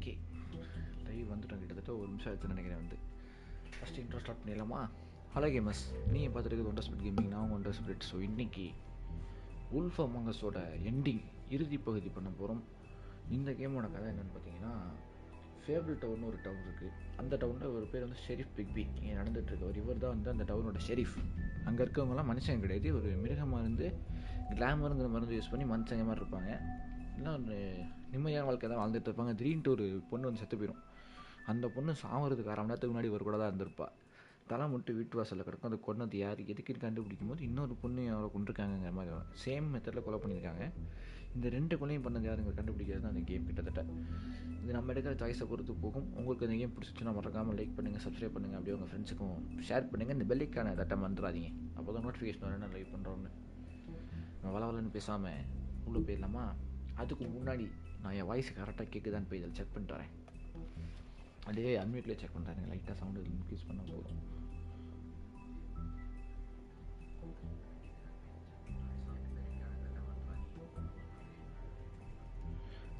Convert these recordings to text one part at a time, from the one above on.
Okay live வந்துட்டோம். கிட்டத்தட்ட ஒரு நிமிஷம் ஆச்சுன்னு நினைக்கிறேன். வந்து ஃபஸ்ட் இன்ட்ரோ ஸ்டார்ட் பண்ணிடலாமா? ஹலோ கேமர்ஸ், நீங்கள் பார்த்துட்டு ஒண்டர் ஸ்பிரிட் கேமிங், நான் ஒண்டர் ஸ்பிரிட். ஸோ இன்றைக்கி உல்ஃப் அமாங் அஸோட எண்டிங் இறுதி பகுதி பண்ண போகிறோம். இந்த கேமோட கதை என்னென்னு பார்த்தீங்கன்னா, ஃபேபிள் டவுன்னு ஒரு டவுன் இருக்குது. அந்த டவுனில் ஒரு பேர் வந்து ஷெரீஃப் பிக்பி இங்கே நடந்துகிட்ருக்கு. ஒரு இவர் தான் வந்து அந்த டவுனோட ஷெரீஃப். அங்கே இருக்கவங்களாம் மனுஷங்க கிடையாது, ஒரு மிருகமாக இருந்து கிளாமருங்கிற மருந்து யூஸ் பண்ணி மனுஷங்க மாதிரி இருப்பாங்க. எல்லாம் ஒரு நிம்மதியான வாழ்க்கை தான் வாழ்ந்துட்டு இருப்பாங்க. திடீர்னு ஒரு பொண்ணு வந்து செத்து போயிடும். அந்த பொண்ணு சாவறதுக்கு 1/2 மணி நேரத்துக்கு முன்னாடி ஒரு கூட தான் இருந்திருப்பா. தலை மட்டும் வீட்டு வாசலில் கிடக்கும். அந்த கொன்னது யார் எதுக்குன்னு கண்டுபிடிக்கும் போது இன்னொரு பொண்ணு அவரை கொண்டிருக்காங்கிற மாதிரி சேம் மெத்தடில் கொலை பண்ணியிருக்காங்க. இந்த 2 கொலையும் பண்ணது யாருங்க கண்டுபிடிக்கிறது தான் அந்த கேம். கிட்டத்தட்ட இது நம்ம எடுக்கிற சாய்ஸை பொறுத்து போகும். உங்களுக்கு இந்த கேம் பிடிச்சிச்சுன்னா மறக்காமல் லைக் பண்ணுங்கள், சப்ஸ்கிரைப் பண்ணுங்கள், அப்படியே உங்கள் ஃப்ரெண்ட்ஸுக்கும் ஷேர் பண்ணுங்கள். இந்த பெல்லைக்கான தட்டை மறந்துடாதீங்க, அப்போ தான் நோட்டிஃபிகேஷன் வரும் நான் லைக் பண்ணுறோன்னு. நான் வளவலன்னு பேசாமல் உள்ளே போயிடலாமா? அதுக்கு முன்னாடி நான் என் வாய்ஸ் கரெக்டாக கேட்குதான்னு போய் இதில் செக் பண்ணிட்டு வரேன். அதே அன்மியூட்லேயே செக் பண்ணுறாங்க. லைட்டாக சவுண்டு இன்க்ரீஸ் பண்ண போதும்.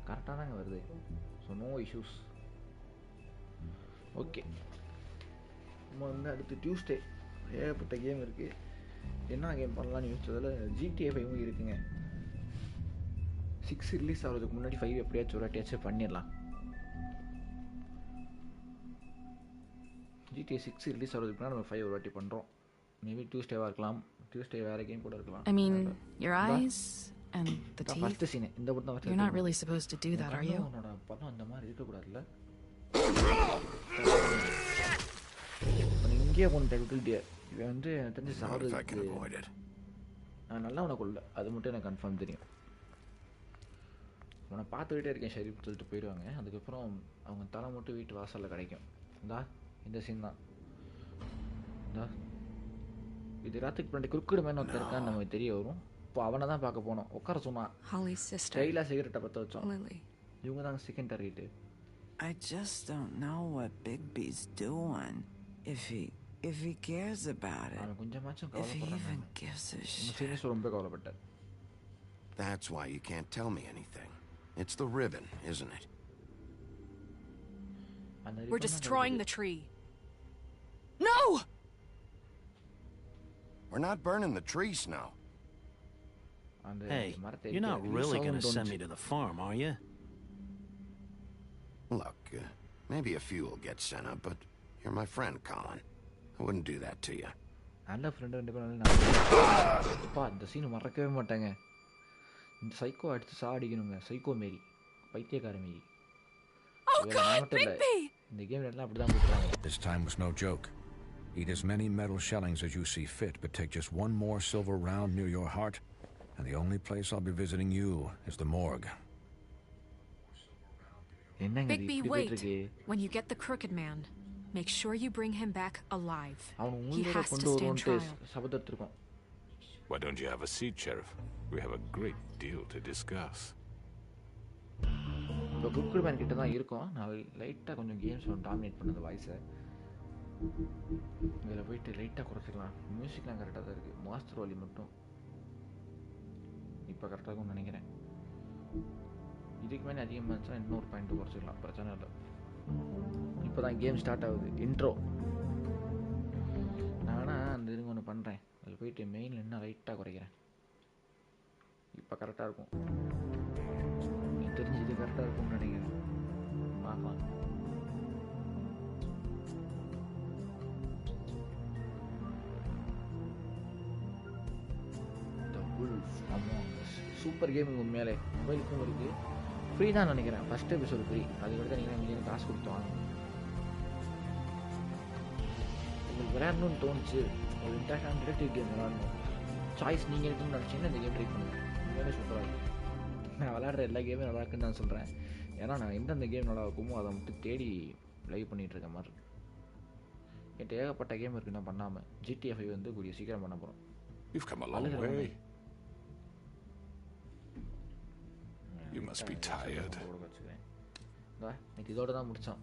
கரெக்டாக தாங்க வருது. So no issues. ஓகே, நம்ம வந்து அடுத்து டியூஸ்டே ஏகப்பட்ட கேம் இருக்குது. என்ன கேம் பண்ணலான்னு யோசிச்சதில் GTA 5 இருக்குங்க. 6 ரிலீஸ் ஆகிறதுக்கு முன்னாடி 5 எப்படியாச்சும் ஒரு வாட்டியாச்சும் பண்ணிடலாம். GTA 6 ரிலீஸ் ஆகிறதுக்கு முன்னாடி நம்ம 5 ஒரு வாட்டி பண்ணுறோம். மேபி டியூஸ்டேவாக இருக்கலாம், டியூஸ்டே வேறு கேம் கூட இருக்கலாம். I mean, your eyes and the teeth. First scene இந்த படம் தான். You're not really supposed to do that, are you? உன்னோட படம் அந்த மாதிரி இருக்கக்கூடாதுல்ல. இங்கே கொண்டு விட்டுக்கிட்டே இவன் வந்து எனக்கு தெரிஞ்சு சாப்பிடுறதுக்கு நான் நல்லா உனக்கு கொள்ள, அது மட்டும் எனக்கு கன்ஃபார்ம் தெரியும். உன்னை பார்த்துக்கிட்டே இருக்கேன் ஷெரீஃப் சொல்லிட்டு போயிடுவாங்க. அதுக்கப்புறம் அவங்க தலை மட்டும் வீட்டு வாசலில் கிடைக்கும். இந்தா இந்த சீன் தான். இந்தா இது ராத்துக்கு பின்னாடி குறுக்கிடு மேலே ஒருத்தர் இருக்கான்னு நமக்கு தெரிய வரும். இப்போ அவனை தான் பார்க்க போனோம். உட்கார சொன்னான். கையில் சிகரெட்டை பற்ற வச்சோம். இவங்க தான் second target. I just don't know what Bigby's doing. If he cares about it. அவன் கொஞ்சமாச்சும் If he even gives a shit. Serious ரொம்ப கவலைப்பட்டார். That's why you can't tell me anything. It's the ribbon, isn't it? We're destroying the tree. No! We're not burning the tree, Snow. Hey, you're not really going to send me to the farm, are you? Look, maybe a few will get sent up, but you're my friend, Colin. I wouldn't do that to you. நல்ல friend 2 பேரும் அப்பா இந்த scene மறக்கவே மாட்டாங்க. இந்த psycho அடித்து சாடிக்கணுங்க. Psycho மாரி, பைத்தியக்கார மாரி. இந்த கேம் எல்லாம் அப்படி தான் போட்டுறாங்க. This time was no joke. Eat as many metal shellings as you see fit, but take just one more silver round near your heart, and the only place I'll be visiting you is the morgue. Bigby, wait. When you get the crooked man, make sure you bring him back alive. He has to stand trial. Why don't you have a seat, Sheriff? We have a great deal to discuss. இப்போ cooked man கிட்ட தான் இருக்கோம். நான் லைட்டாக கொஞ்சம் games dominate பண்ணது வாய்ஸை. இதில் போயிட்டு லைட்டாக குறைச்சிக்கலாம். மியூசிக்லாம் கரெக்டாக தான் இருக்குது. மாஸ்டர் வாலி மட்டும் இப்போ கரெக்டாக இருக்கும்னு நினைக்கிறேன். இதுக்கு மேலே அதிகமாக இருந்துச்சுன்னா இன்னொரு பாயிண்ட் குறைச்சிக்கலாம், பிரச்சனை இல்லை. இப்போ தான் கேம் ஸ்டார்ட் ஆகுது. இன்ட்ரோ. நான் வேணால் அந்த இதுங்க ஒன்று பண்ணுறேன். அதில் போயிட்டு மெயினில் என்ன லைட்டாக குறைக்கிறேன். இப்போ கரெக்டாக இருக்கும். எனக்கு தெரிஞ்சு இது கரெக்டாக இருக்கும்னு நினைக்கிறேன். பார்க்கலாம். Super game. உண்மையாலே மொபைலுக்கும் இருக்குது. ஃப்ரீ தான் நினைக்கிறேன். First episode free. அதுக்கடுத்து நீங்கள் காசு கொடுத்து வாங்க. உங்களுக்கு விளையாடணும்னு தோணுச்சு, ஒரு இன்ட்ரெஸ்டான டிடெக்டிவ் கேம் விளையாடணும், சாய்ஸ் நீங்கள் இருக்குன்னு நினச்சிங்கன்னா இந்த கேம் ட்ரை பண்ணுங்கள். உண்மையிலே சூப்பராக இருக்கும். நான் விளையாடுற எல்லா கேமும் நல்லா இருக்குன்னு நான் சொல்கிறேன். ஏன்னா நான் எந்தெந்த கேம் நல்லா இருக்குமோ அதை மட்டும் தேடி லைவ் பண்ணிகிட்ருக்க மாதிரி இருக்கு. என்கிட்ட ஏகப்பட்ட கேம் இருக்குது நான் பண்ணாமல். GTA 5 வந்து கூடிய சீக்கிரம் பண்ண போகிறோம். You've come a long way. You must be tired. இதோட தான் முடித்தோம்.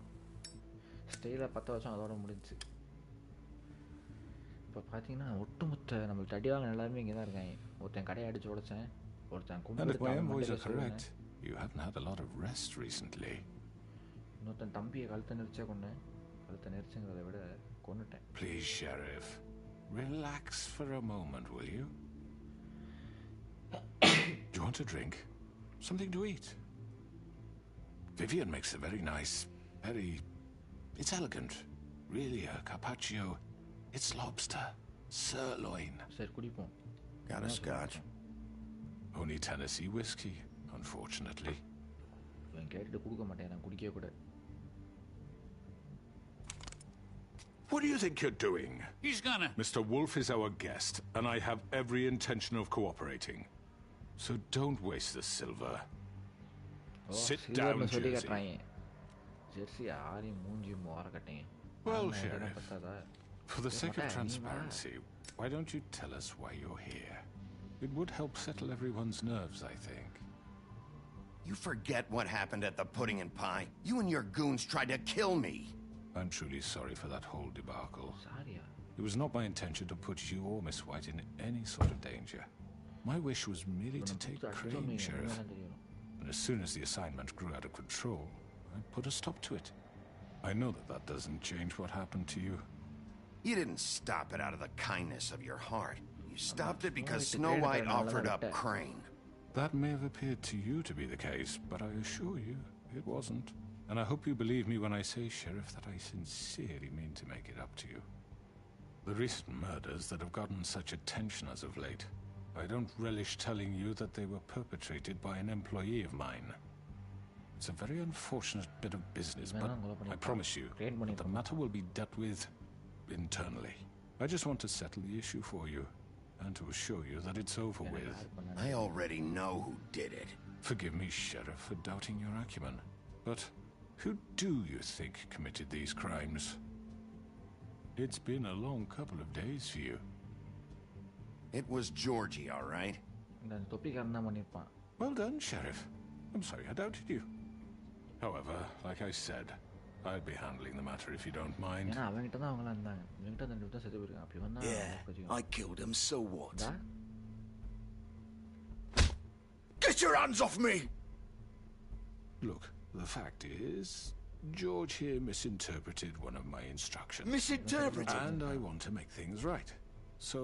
ஸ்டைலாக 10 வருஷம் அதோட முடிஞ்சு. இப்போ பார்த்தீங்கன்னா ஒட்டுமொத்த நம்மளுக்கு அடி வாங்க எல்லாருமே இங்கே தான் இருக்காங்க. ஒருத்தன் கடையை அடித்து உடைச்சேன், ஒருத்தன் And if my boys are correct, you haven't had a lot of rest recently. இன்னொருத்தன் தம்பியை கழுத்தை நெரிச்சே கொண்டேன். கழுத்தை நெரிச்சுங்கிறத விட கொன்னுட்டேன். Please, Sheriff. Relax for a moment, will you? Do you want a drink? Something to eat? Vivian makes a very nice, it's elegant. Really, a carpaccio. It's lobster. Sirloin. சரி குடிப்போம். Got a scotch? Only Tennessee whiskey, unfortunately. இவன் கேட்டுட்டு கொடுக்க மாட்டேன். நான் குடிக்கவே கூட. What do you think you're doing? He's gonna... Mr. Wolf is our guest, and I have every intention of cooperating. So don't waste the silver. Sit down, Jersey. Jersey, ஆரி மூஞ்சி மோர கட்டேன். Well, Sheriff, for the sake of transparency, why don't you tell us why you're here? It would help settle everyone's nerves, I think. You forget what happened at the Pudding and Pie? You and your goons tried to kill me. I'm truly sorry for that whole debacle. Sorry. It was not my intention to put you or Miss White in any sort of danger. My wish was merely to take Crane, Sheriff. And as soon as the assignment grew out of control, I put a stop to it. I know that doesn't change what happened to you. You didn't stop it out of the kindness of your heart. You stopped it because Snow White offered up Crane. That may have appeared to you to be the case, but I assure you, it wasn't. And I hope you believe me when I say, Sheriff, that I sincerely mean to make it up to you. The recent murders that have gotten such attention as of late, I don't relish telling you that they were perpetrated by an employee of mine. It's a very unfortunate bit of business, but I promise you that the matter will be dealt with internally. I just want to settle the issue for you, and to assure you that it's over with. I already know who did it. Forgive me, Sheriff, for doubting your acumen, but who do you think committed these crimes? It's been a long couple of days for you. It was Georgie, all right? Well done, Sheriff. I'm sorry I doubted you. However, like I said, I'll be handling the matter if you don't mind. Yeah, I killed him, so what? Get your hands off me! Look, the fact is, George here misinterpreted one of my instructions. Misinterpreted? And I want to make things right. So,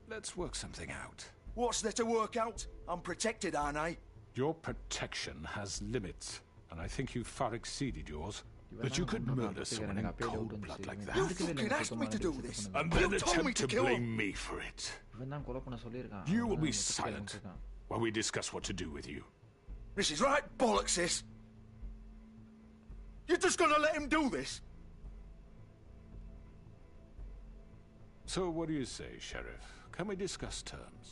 let's work something out. What's there to work out? I'm protected, aren't I? Your protection has limits, and I think you've far exceeded yours. That you could murder someone in cold blood like that. You fucking asked me to do this. And then you attempt to blame me for it. You will be silent while we discuss what to do with you. This is right bollocks, sis. You're just gonna let him do this? So what do you say, Sheriff? Can we discuss terms?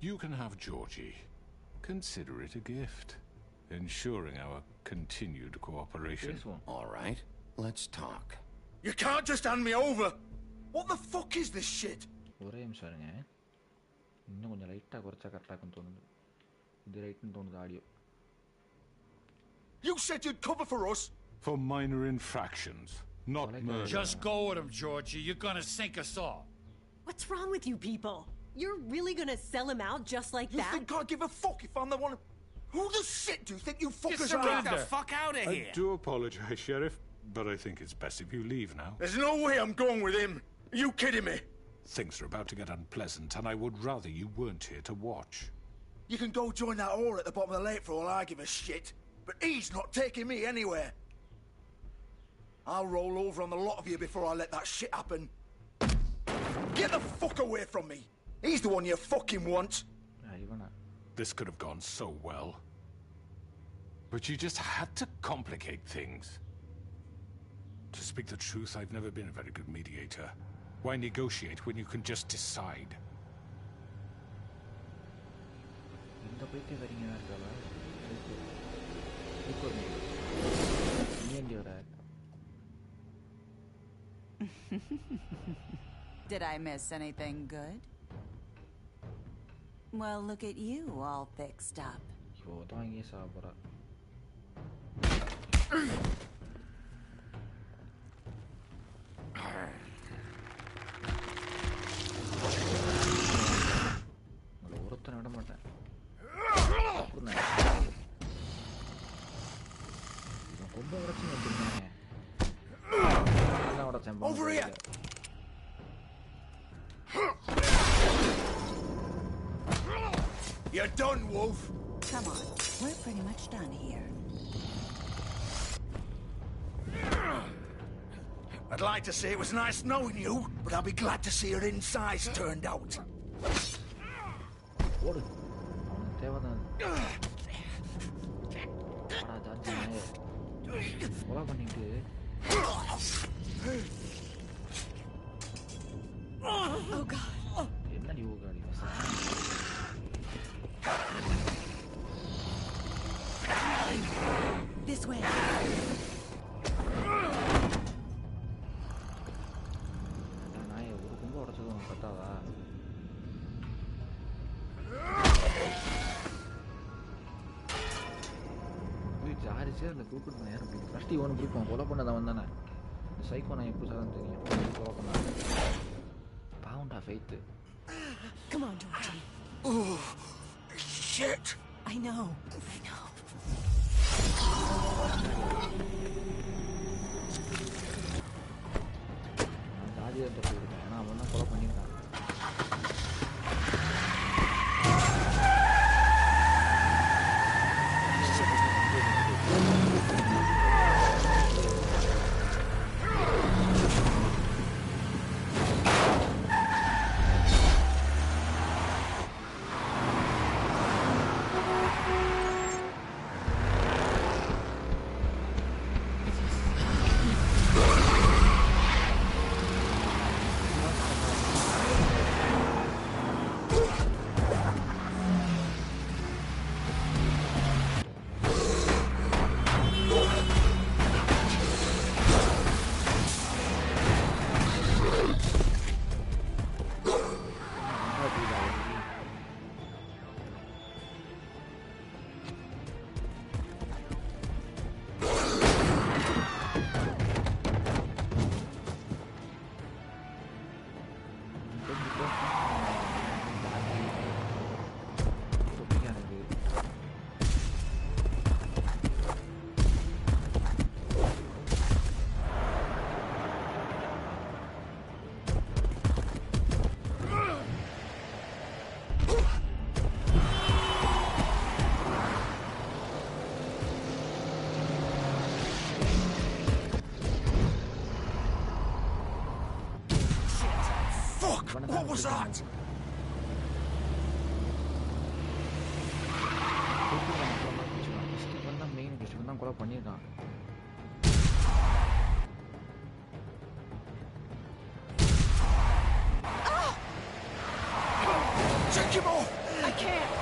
You can have Georgie. Consider it a gift, ensuring our continued cooperation. All right, let's talk. You can't just hand me over. What the fuck is this shit? You said you'd cover for us. For minor infractions, not murder. Just go with him, Georgie. You're gonna sink us all. What's wrong with you people? You're really gonna sell him out just like that? You think I give a fuck if I'm the one... Who the shit do you think you fuckers are? Get the fuck out of here! I do apologize, Sheriff, but I think it's best if you leave now. There's no way I'm going with him. Are you kidding me? Things are about to get unpleasant, and I would rather you weren't here to watch. You can go join that whore at the bottom of the lake for all I give a shit. But he's not taking me anywhere. I'll roll over on the lot of you before I let that shit happen. Get the fuck away from me. He's the one you fucking want. This could have gone so well. But you just had to complicate things. To speak the truth, I've never been a very good mediator. Why negotiate when you can just decide? Did I miss anything good? Well, look at you, all fixed up. Over here! You're done, Wolf. Come on, we're pretty much done here. I'd like to say it was nice knowing you, but I'll be glad to see your insides turned out. ஓடு அவனுக்கு தேவைதான் கொலை பண்ணிட்டு என்னடி ஓகாடி This way. நாயை ஒரு கும்ப உடச்சதும் பத்தாதா ஜாரி சேர் அந்த குரூப் பண்ண யாரும் அப்படி ஃபஸ்ட்டு இவனு பிடிப்பான் கொலை பண்ணதான் வந்தானே இந்த சைக்கோ நான் எப்படி சார்னு தெரியும் கொலை பண்ண பாவுண்டா faith Come on, Georgie. Oh, shit! I know. நான் ஜாதியார்கிட்ட போயிருக்கேன் ஏன்னா அவன் தான் கொலை பண்ணியிருக்கான் What was that? இவன் தான் மெயின் இவன் தான் கொலை பண்ணியிருக்கான் Take him off! I can't.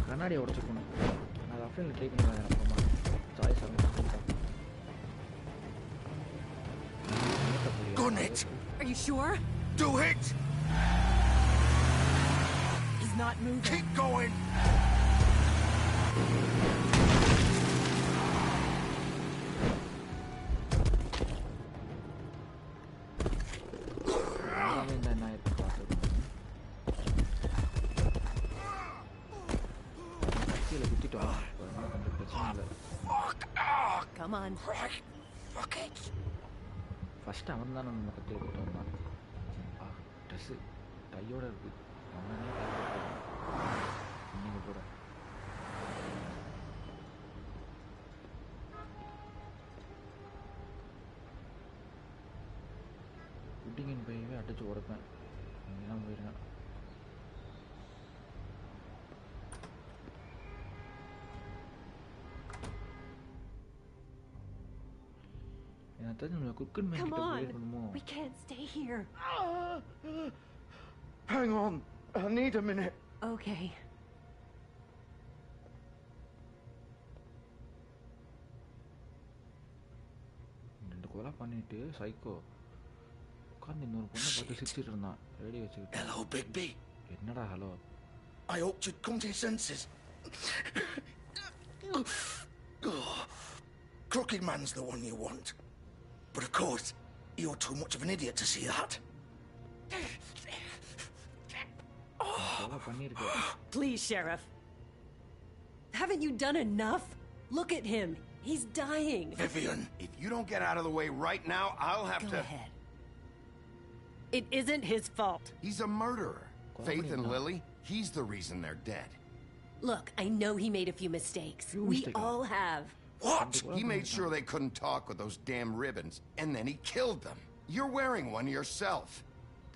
கண்ணாடியை உடச்சிக்கணும் நான் ஆஃப்லைனில் ட்ரை பண்ணி பார்க்குறேன் அப்புறமா choice Gun it! Are you sure? Do it! He's not moving. Keep going! Come on. Fuck it. First அவன் தான் நம்ம கட்டில் போட்டு வந்தான் ட்ரெஸ்ஸு டையோட இருக்கு அவனே இன்னைக்கு கூட குட்டிங்கின் பையவே அடிச்சு உடைப்பேன் இங்கெல்லாம் போயிருக்கேன் Come on. We can't stay here. Hang on. I need a minute. Okay. ரெண்டு கொலை பண்ணிட்டு சைக்கோ உட்காந்து இன்னொரு பொண்ணை பார்த்து சிரிச்சிட்டு இருந்தான் ரேடியோ வச்சுக்கிட்டு Hello, Big B. என்னடா hello I hoped you'd come to your senses. Crooked Man's the one you want. But of course, You're too much of an idiot to see that. Please, Sheriff. Haven't you done enough? Look at him. He's dying. Vivian. If you don't get out of the way right now, I'll have to... Go ahead. It isn't his fault. He's a murderer. Faith and Lily, he's the reason they're dead. Look, I know he made a few mistakes. We all have. What? He made sure they couldn't talk with those damn ribbons, and then he killed them. You're wearing one yourself.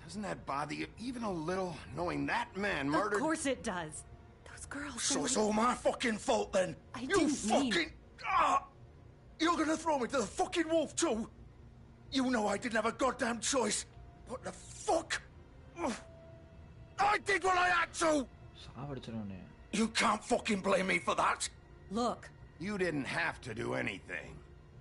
Doesn't that bother you even a little, knowing that man murdered... Of course it does. Those girls... So it's all my fucking fault then? I didn't mean... You're gonna throw me to the fucking wolf too? You know I didn't have a goddamn choice. What the fuck? I did what I had to! You can't fucking blame me for that. Look. You didn't have to do anything.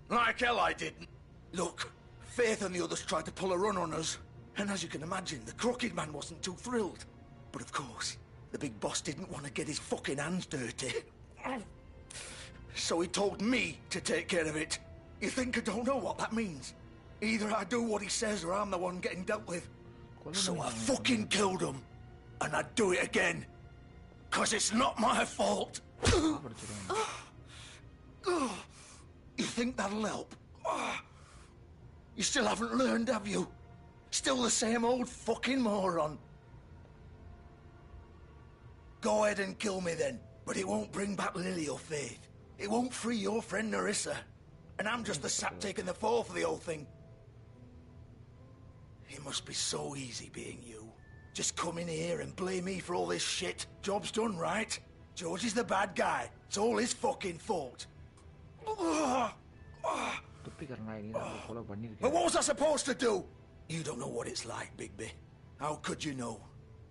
Like hell I didn't. Look, Faith and the others tried to pull a run on us. And as you can imagine, the Crooked Man wasn't too thrilled. But of course, the big boss didn't want to get his fucking hands dirty. So he told me to take care of it. You think I don't know what that means? Either I do what he says or I'm the one getting dealt with. So I fucking killed him. And I'd do it again. 'Cause it's not my fault. You think that'll help? You still haven't learned, have you? Still the same old fucking moron. Go ahead and kill me then, but it won't bring back Lily or Faith. It won't free your friend Nerissa. And I'm just the sap taking the fall for the whole thing. It must be so easy being you. Just come in here and blame me for all this shit. Job's done, right? George is the bad guy. It's all his fucking fault. But what was I supposed to do? You don't know what it's like, Bigby. How could you know?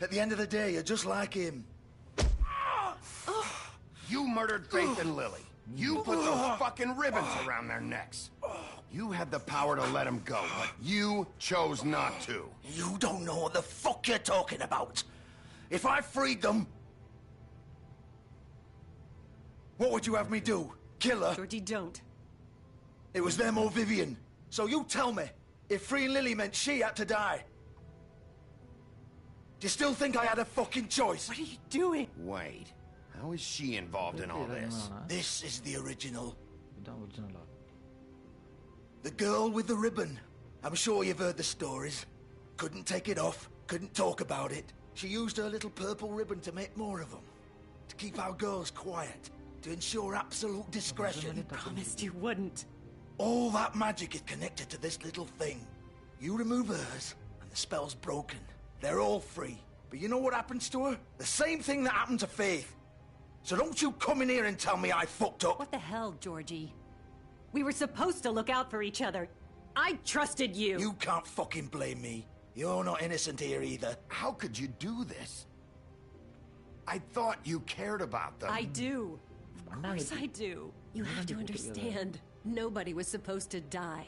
At the end of the day, you're just like him. You murdered Faith and Lily. You put those fucking ribbons around their necks. You had the power to let them go, but you chose not to. You don't know what the fuck you're talking about. If I freed them... What would you have me do? Kill her? Georgie, don't. It was them or Vivian. So you tell me, if freeing Lily meant she had to die, do you still think I had a fucking choice? What are you doing? Wait, how is she involved in all this? This is the original. The girl with the ribbon. I'm sure you've heard the stories. Couldn't take it off, couldn't talk about it. She used her little purple ribbon to make more of them. To keep our girls quiet. To ensure absolute discretion. You promised you wouldn't. All that magic is connected to this little thing. You remove hers, and the spell's broken. They're all free. But you know what happens to her? The same thing that happened to Faith. So don't you come in here and tell me I fucked up. What the hell, Georgie? We were supposed to look out for each other. I trusted you. You can't fucking blame me. You're not innocent here either. How could you do this? I thought you cared about them. I do. Of course I do. You have to understand. Nobody was supposed to die.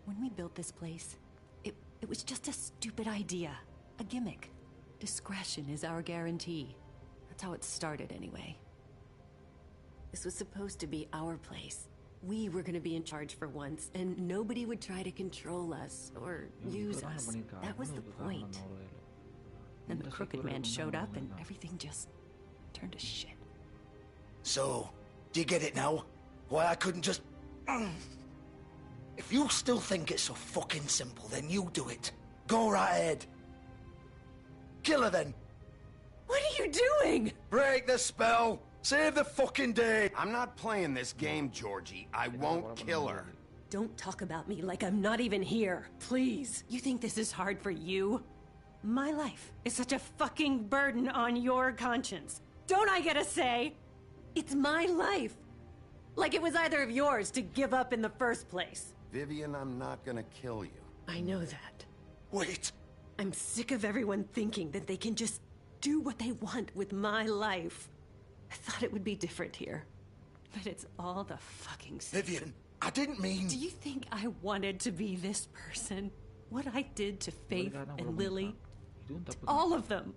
When we built this place, it was just a stupid idea. A gimmick. Discretion is our guarantee. That's how it started anyway. This was supposed to be our place. We were going to be in charge for once, and nobody would try to control us or use us. That was the point. Then the Crooked Man showed up, and everything just turned to shit. So, do you get it now? Why I couldn't just... If you still think it's so fucking simple, then you do it. Go right ahead. Kill her then. What are you doing? Break the spell. Save the fucking day. I'm not playing this game, Georgie. I won't kill her. Don't talk about me like I'm not even here. Please. You think this is hard for you? My life is such a fucking burden on your conscience. Don't I get a say? It's my life. Like it was either of yours to give up in the first place. Vivian, I'm not gonna kill you. I know that. Wait. I'm sick of everyone thinking that they can just do what they want with my life. I thought it would be different here. But it's all the fucking same. Vivian, I didn't mean... Do you think I wanted to be this person? What I did to Faith and Lily? To all of them.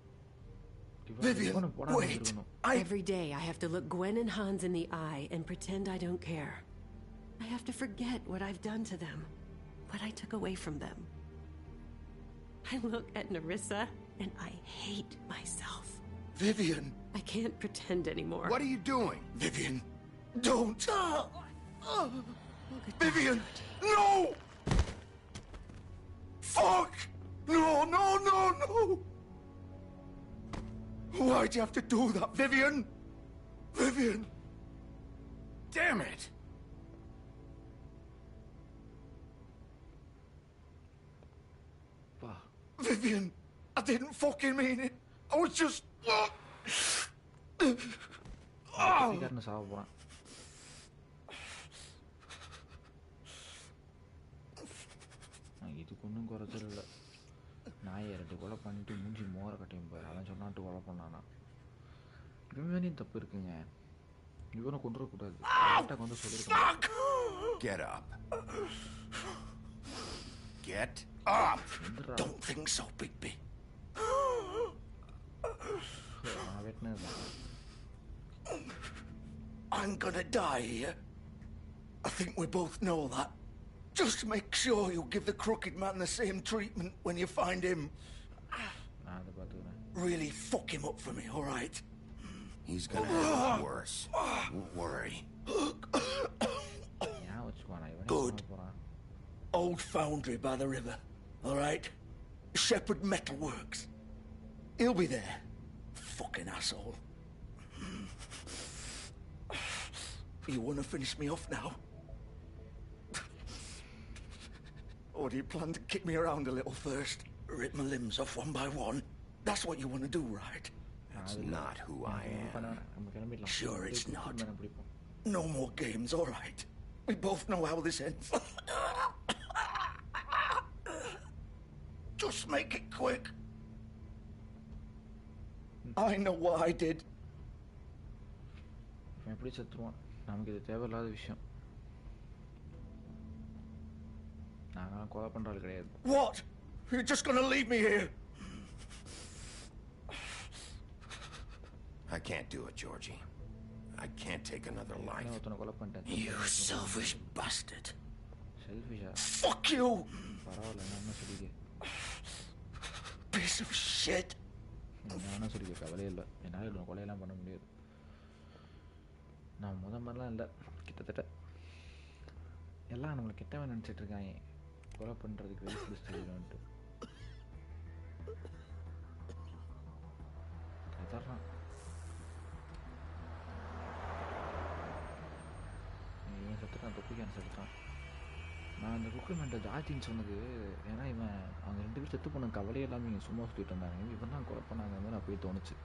Vivian, wait. Every day I have to look Gwen and Hans in the eye and pretend I don't care. I have to forget what I've done to them. what I took away from them. I look at Nerissa and I hate myself. Vivian! I can't pretend anymore. What are you doing? Vivian, don't! Vivian, no! Fuck! No, no, no, no! Why'd you have to do that, Vivian? Vivian! Damn it! Vivian, I didn't fucking mean it. I was just... இதுக்கு ஒன்றும் குறைச்சல் இல்லை. நாயை 2 கொலை பண்ணிட்டு மூஞ்சி மோர கட்டையும் போய் அவன் சொன்னான்ட்டு கொலை பண்ணானா. இவனையும் தப்பு இருக்குங்க. இவனை கொண்டுடக்கூடாது. கரெக்டாக வந்து சொல்லியிருக்கான். Get up. Get up. Don't think so, Bigby. நான் வெட்டினது. I'm gonna die here. I think we both know that. Just make sure you give the crooked man the same treatment when you find him. Really fuck him up for me, all right? He's gonna have it worse. Don't worry. Good. Old foundry by the river, all right? Shepherd Metal Works. He'll be there. Fucking asshole. You wanna finish me off now? Or do you plan to kick me around a little first? Rip my limbs off one by one? That's what you want to do, right? That's not who I am. Sure it's not. No more games, all right? We both know how this ends. Just make it quick. I know what I did. எப்படி செத்துருவான்? நமக்கு இது தேவையில்லாத விஷயம். நாங்களாம் கொலை பண்ற ஆள் கிடையாது. What? You're just gonna leave me here? I can't do it, Georgie. I can't take another life. You selfish bastard. Selfish? Fuck you! Piece of shit. நானும் சொல்லிக்க கவலையே இல்லை. என்னால் இவ்வளோ கொலையெல்லாம் பண்ண முடியாது. நான் மாதிரிலாம் இல்லை. கிட்டத்தட்ட எல்லாம் நம்மளை கெட்டவன் நினச்சிட்டு இருக்காங்க. கொலை பண்ணுறதுக்கு வெயிட் லிஸ்ட் எழுதணுன்ட்டு கதறான். இவன் செத்துட்டான். தொப்பிக்கான செத்துட்டான். நான் அந்த குக்குமெண்ட்டை ஜாத்தின்னு சொன்னது ஏன்னா இவன் அவங்க 2 பேரும் செத்து போன கவலையே இல்லாமல் இங்கே சும்மா சுற்றிட்டு இருந்தாங்க. இவன் தான் கொலை பண்ணாங்க மாதிரி நான் போய் தோணுச்சு.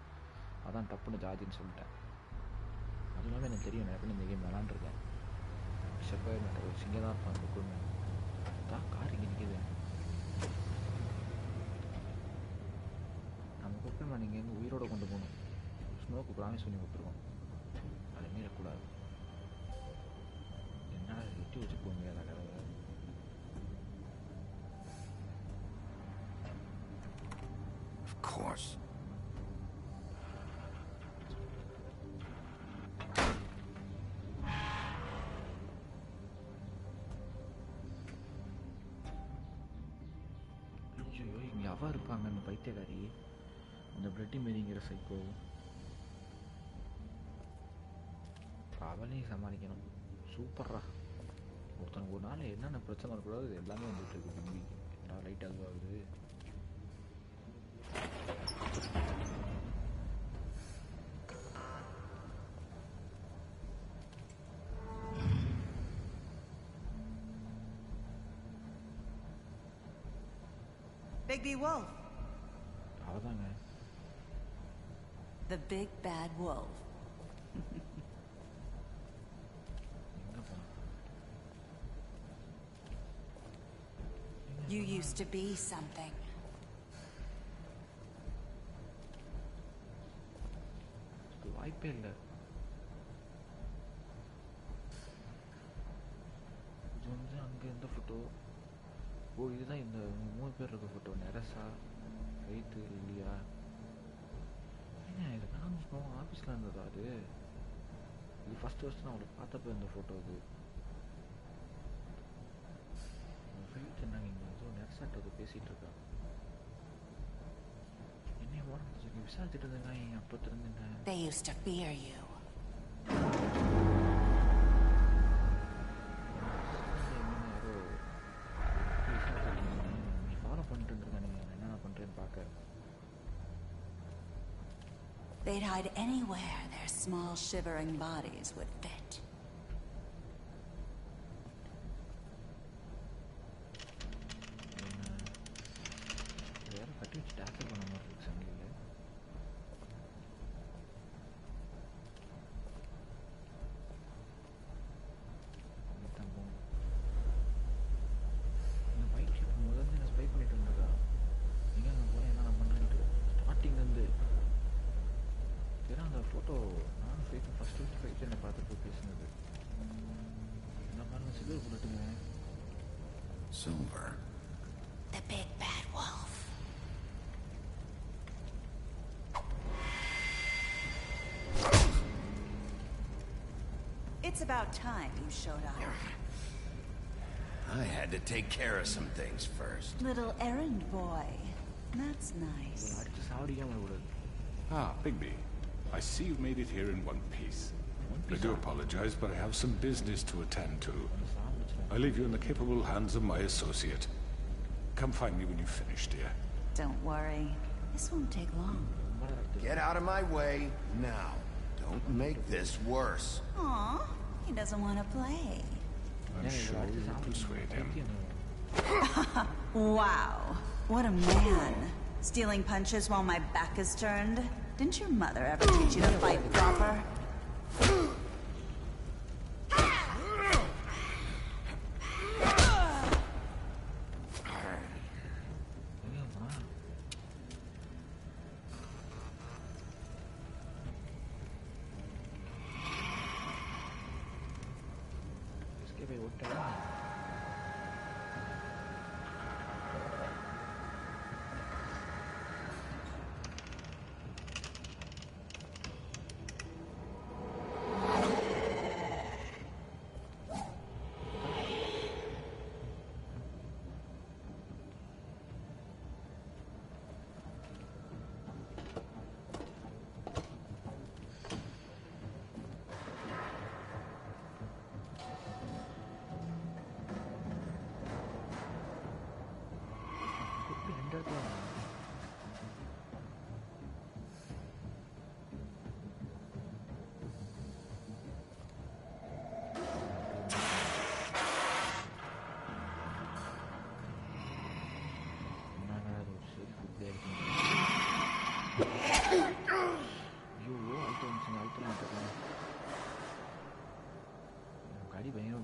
அதான் டப்புன்னு ஜாத்தின்னு சொல்லிட்டேன். அது இல்லாமல் எனக்கு தெரியும் நான் எப்படி இந்த கேம் விளாண்டுருக்கேன். ஷெப்பர் மேட்டர் வச்சு இங்கே தான் இருப்பான் குக்குமெண்ட். தான் கார் இங்கே நிற்கிது. நம்ம குக்குமெண்ட் இங்கேருந்து உயிரோடு கொண்டு போகணும். ஸ்மோக்கு ப்ராமிஸ் பண்ணி கொடுத்துருக்கோம். அதை மீறக்கூடாது. என்னடா எட்டி வச்சு போக முடியாத கதவை. Of course. ஐயோ இங்கே அவா இருப்பாங்க அந்த பைத்தியக்காரி. அந்த பிளட்டி மேரிங்கிற சைக்கோ. அவளையும் சமாளிக்கணும். சூப்பர்ரா. ஒருத்தனுக்கு ஒரு நாள் என்னென்ன பிரச்சனை இருக்கக்கூடாது இது எல்லாமே வந்துட்டு இருக்கு. தம்பிக்கு என்னடா லைட் அதுவாகுது. Bigby Wolf. அவதாங்க. The big bad wolf. You used to be something. வாய்ப்பே இல்லை. இது வந்து அங்கே எந்த ஃபோட்டோ? ஓ இதுதான் இந்த 3 பேர் இருக்க ஃபோட்டோ. நெரசா, ஃபெய்த்து, லில்லியா. ஏங்க இது நான் ஆஃபீஸில் இருந்ததா அது? இது ஃபஸ்ட்டு நான் அவளை பார்த்தப்போ இந்த ஃபோட்டோ அது. நாங்கள் இங்கே வந்து நர்ஸாட்ட பேசிகிட்டு இருக்கோம். என்னைய ஓட விசாரிச்சுட்டு இருந்தேங்க அப்போ இருந்தேங்க. They used to fear you. Follow பண்ணிட்டு இருந்திருக்காங்க. என்னென்ன பண்ணுறேன்னு பார்க்க. They'd hide anywhere their small shivering bodies would fit. Silver. The big bad wolf. It's about time you showed up. I had to take care of some things first. Little errand boy. That's nice. Ah, Bigby. I see you've made it here in one piece. I do apologize, but I have some business to attend to. I leave you in the capable hands of my associate. Come find me when you've finished, dear. Don't worry. This won't take long. Get out of my way now. Don't make this worse. Aw, he doesn't want to play. I'm sure you'll persuade him. Wow, what a man. Stealing punches while my back is turned? Didn't your mother ever teach you to fight proper?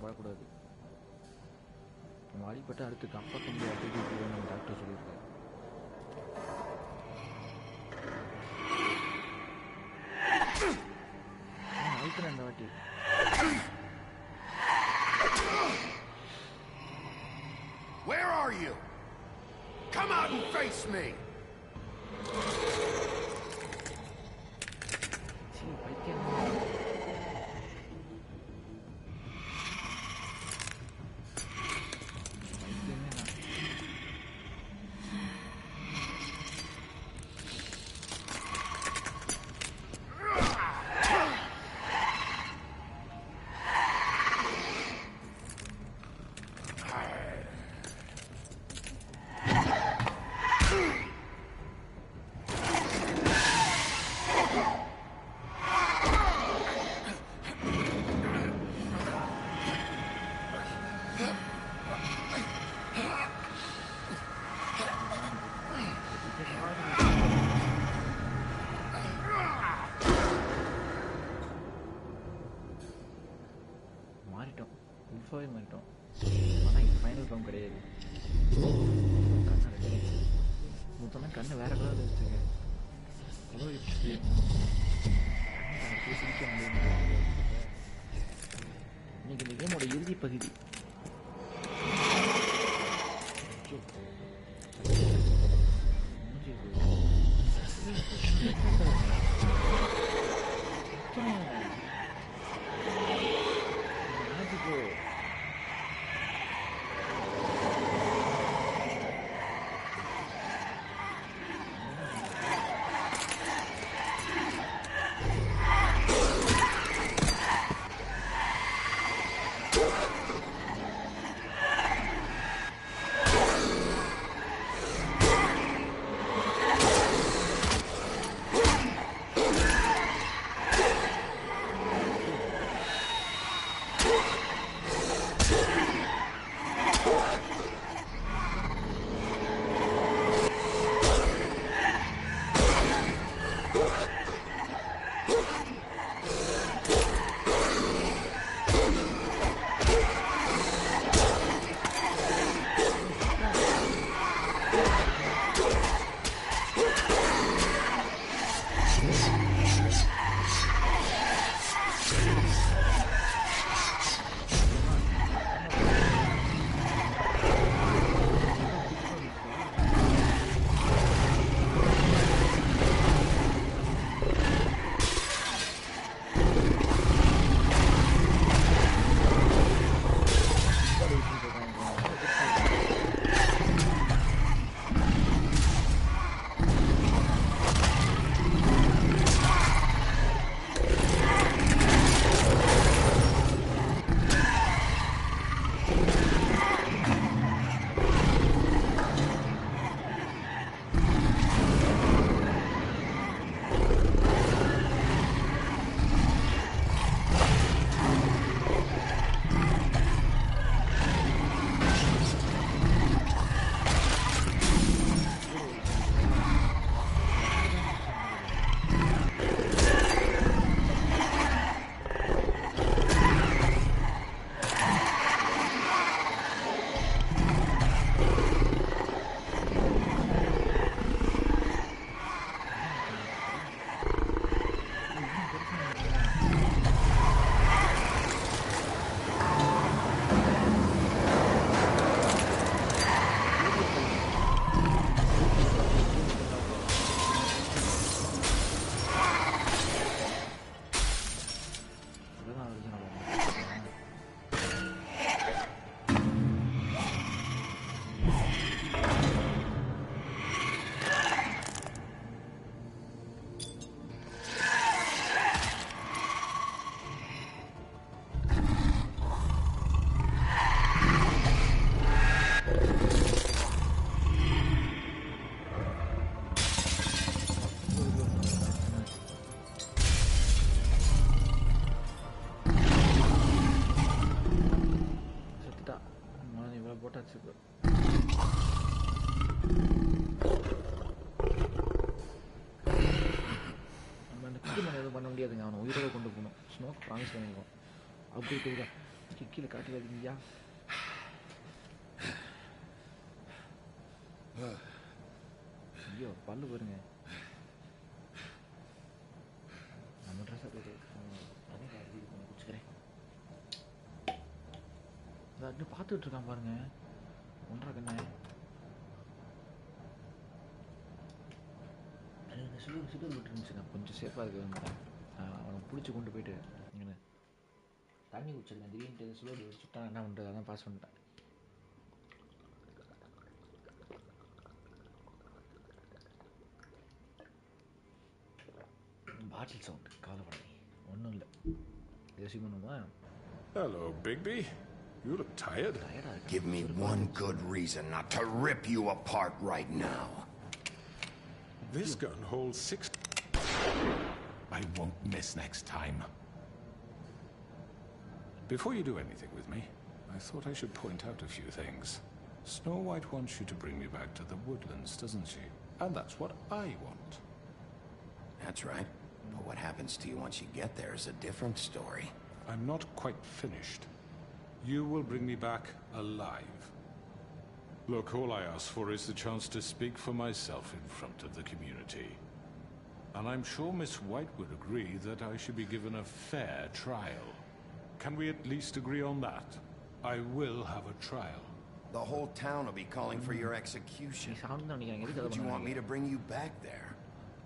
படக்கூடாது. நம்ம அடிப்பட்டு அடுத்து காப்பாற்ற முடியாது doctor சொல்லியிருக்காரு. அழுத்துறேன் இந்த வாட்டி. Where are you? Come out and face me. மாறிட்டோம். ஆனால் இது ஃபைனல் ஃபார்ம் கிடையாது. மொத்தம்னா கண்ணு வேற கலர் வச்சுங்க. இன்னைக்கு இந்த கேமோட இறுதி பகுதி. முடியாதுங்க, அவனை உயிரோட கொண்டு போகணும். ஸ்னோக்கு ப்ராமிஸ் பண்ணிருக்கோம். அப்படி போய்தான் கீழே காட்டிடாதீங்கய்யா. ஐயோ பல்லு பாருங்க. நம்ம ட்ரெஸ் அப்படி குடிச்சுக்கிறேன். அது பார்த்துட்டு இருக்கான் பாருங்க. ஒன்றரை கண்ண சுடுதல் விட்டு இருந்துச்சுங்க. கொஞ்சம் சேஃபாக இருக்கு. அவனை பிடிச்சி கொண்டு போயிட்டு இங்கே தண்ணி குடிச்சிருக்கேன். திடீர்னு சுடுதல் வச்சுட்டான். என்ன பண்ணுறது, அதான் பாஸ் பண்ணிட்டேன். பாட்டில் சவுண்டு கவலைப்படாதீங்க, ஒன்றும் இல்லை. யோசிக்க பண்ணுமா? Hello, Bigby. You look tired. Give me one good reason not to rip you apart right now. This gun holds 6. I won't miss next time. Before you do anything with me, I thought I should point out a few things. Snow White wants you to bring me back to the woodlands, doesn't she? And that's what I want. That's right. But what happens to you once you get there is a different story. I'm not quite finished. You will bring me back alive. Look, all I ask for is the chance to speak for myself in front of the community. And I'm sure Miss White would agree that I should be given a fair trial. Can we at least agree on that? I will have a trial. The whole town will be calling for your execution. Would you want me to bring you back there?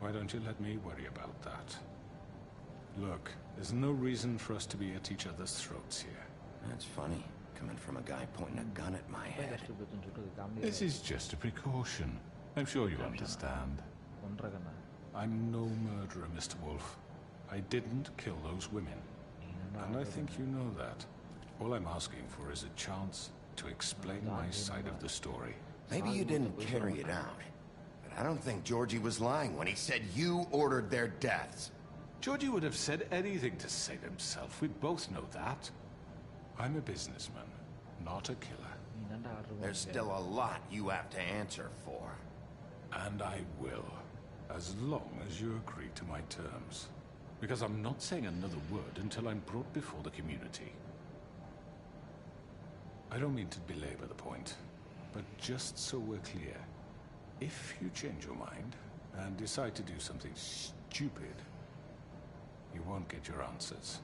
Why don't you let me worry about that? Look, there's no reason for us to be at each other's throats here. That's funny, coming from a guy pointing a gun at my head. This is just a precaution. I'm sure you understand. I'm no murderer, Mr. Wolf. I didn't kill those women. And I think you know that. All I'm asking for is a chance to explain my side of the story. Maybe you didn't carry it out. But I don't think Georgie was lying when he said you ordered their deaths. Georgie would have said anything to save himself. We both know that. I'm a businessman, not a killer. There's still a lot you have to answer for. And I will, as long as you agree to my terms. Because I'm not saying another word until I'm brought before the community. I don't mean to belabor the point, but just so we're clear, if you change your mind and decide to do something stupid, you won't get your answers.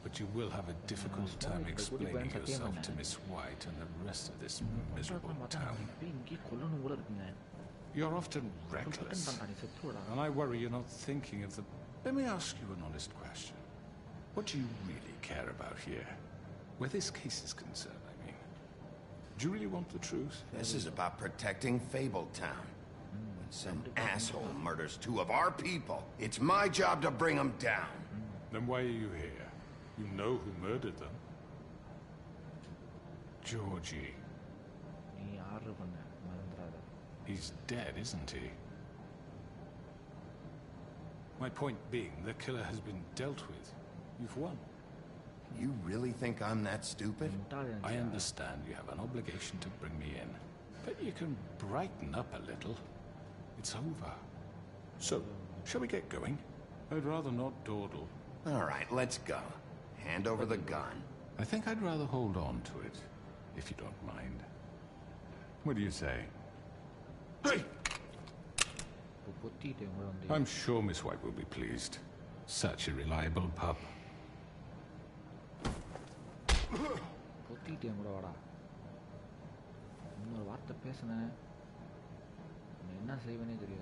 But you will have a difficult time explaining yourself to Miss White and the rest of this miserable town. You're often reckless, and I worry you're not thinking of the... Let me ask you an honest question. What do you really care about here? Where this case is concerned, I mean. Do you really want the truth? This is about protecting Fabletown. When some asshole murders 2 of our people, it's my job to bring them down. Then why are you here? You know who murdered them. Georgie. He's dead, isn't he? My point being, the killer has been dealt with. You've won. You really think I'm that stupid? I understand you have an obligation to bring me in, but you can brighten up a little. It's over. So, shall we get going? I'd rather not dawdle. All right, let's go. Hand over the gun. I think I'd rather hold on to it, if you don't mind. What do you say? Hey! I'm sure Miss White will be pleased. Such a reliable pup.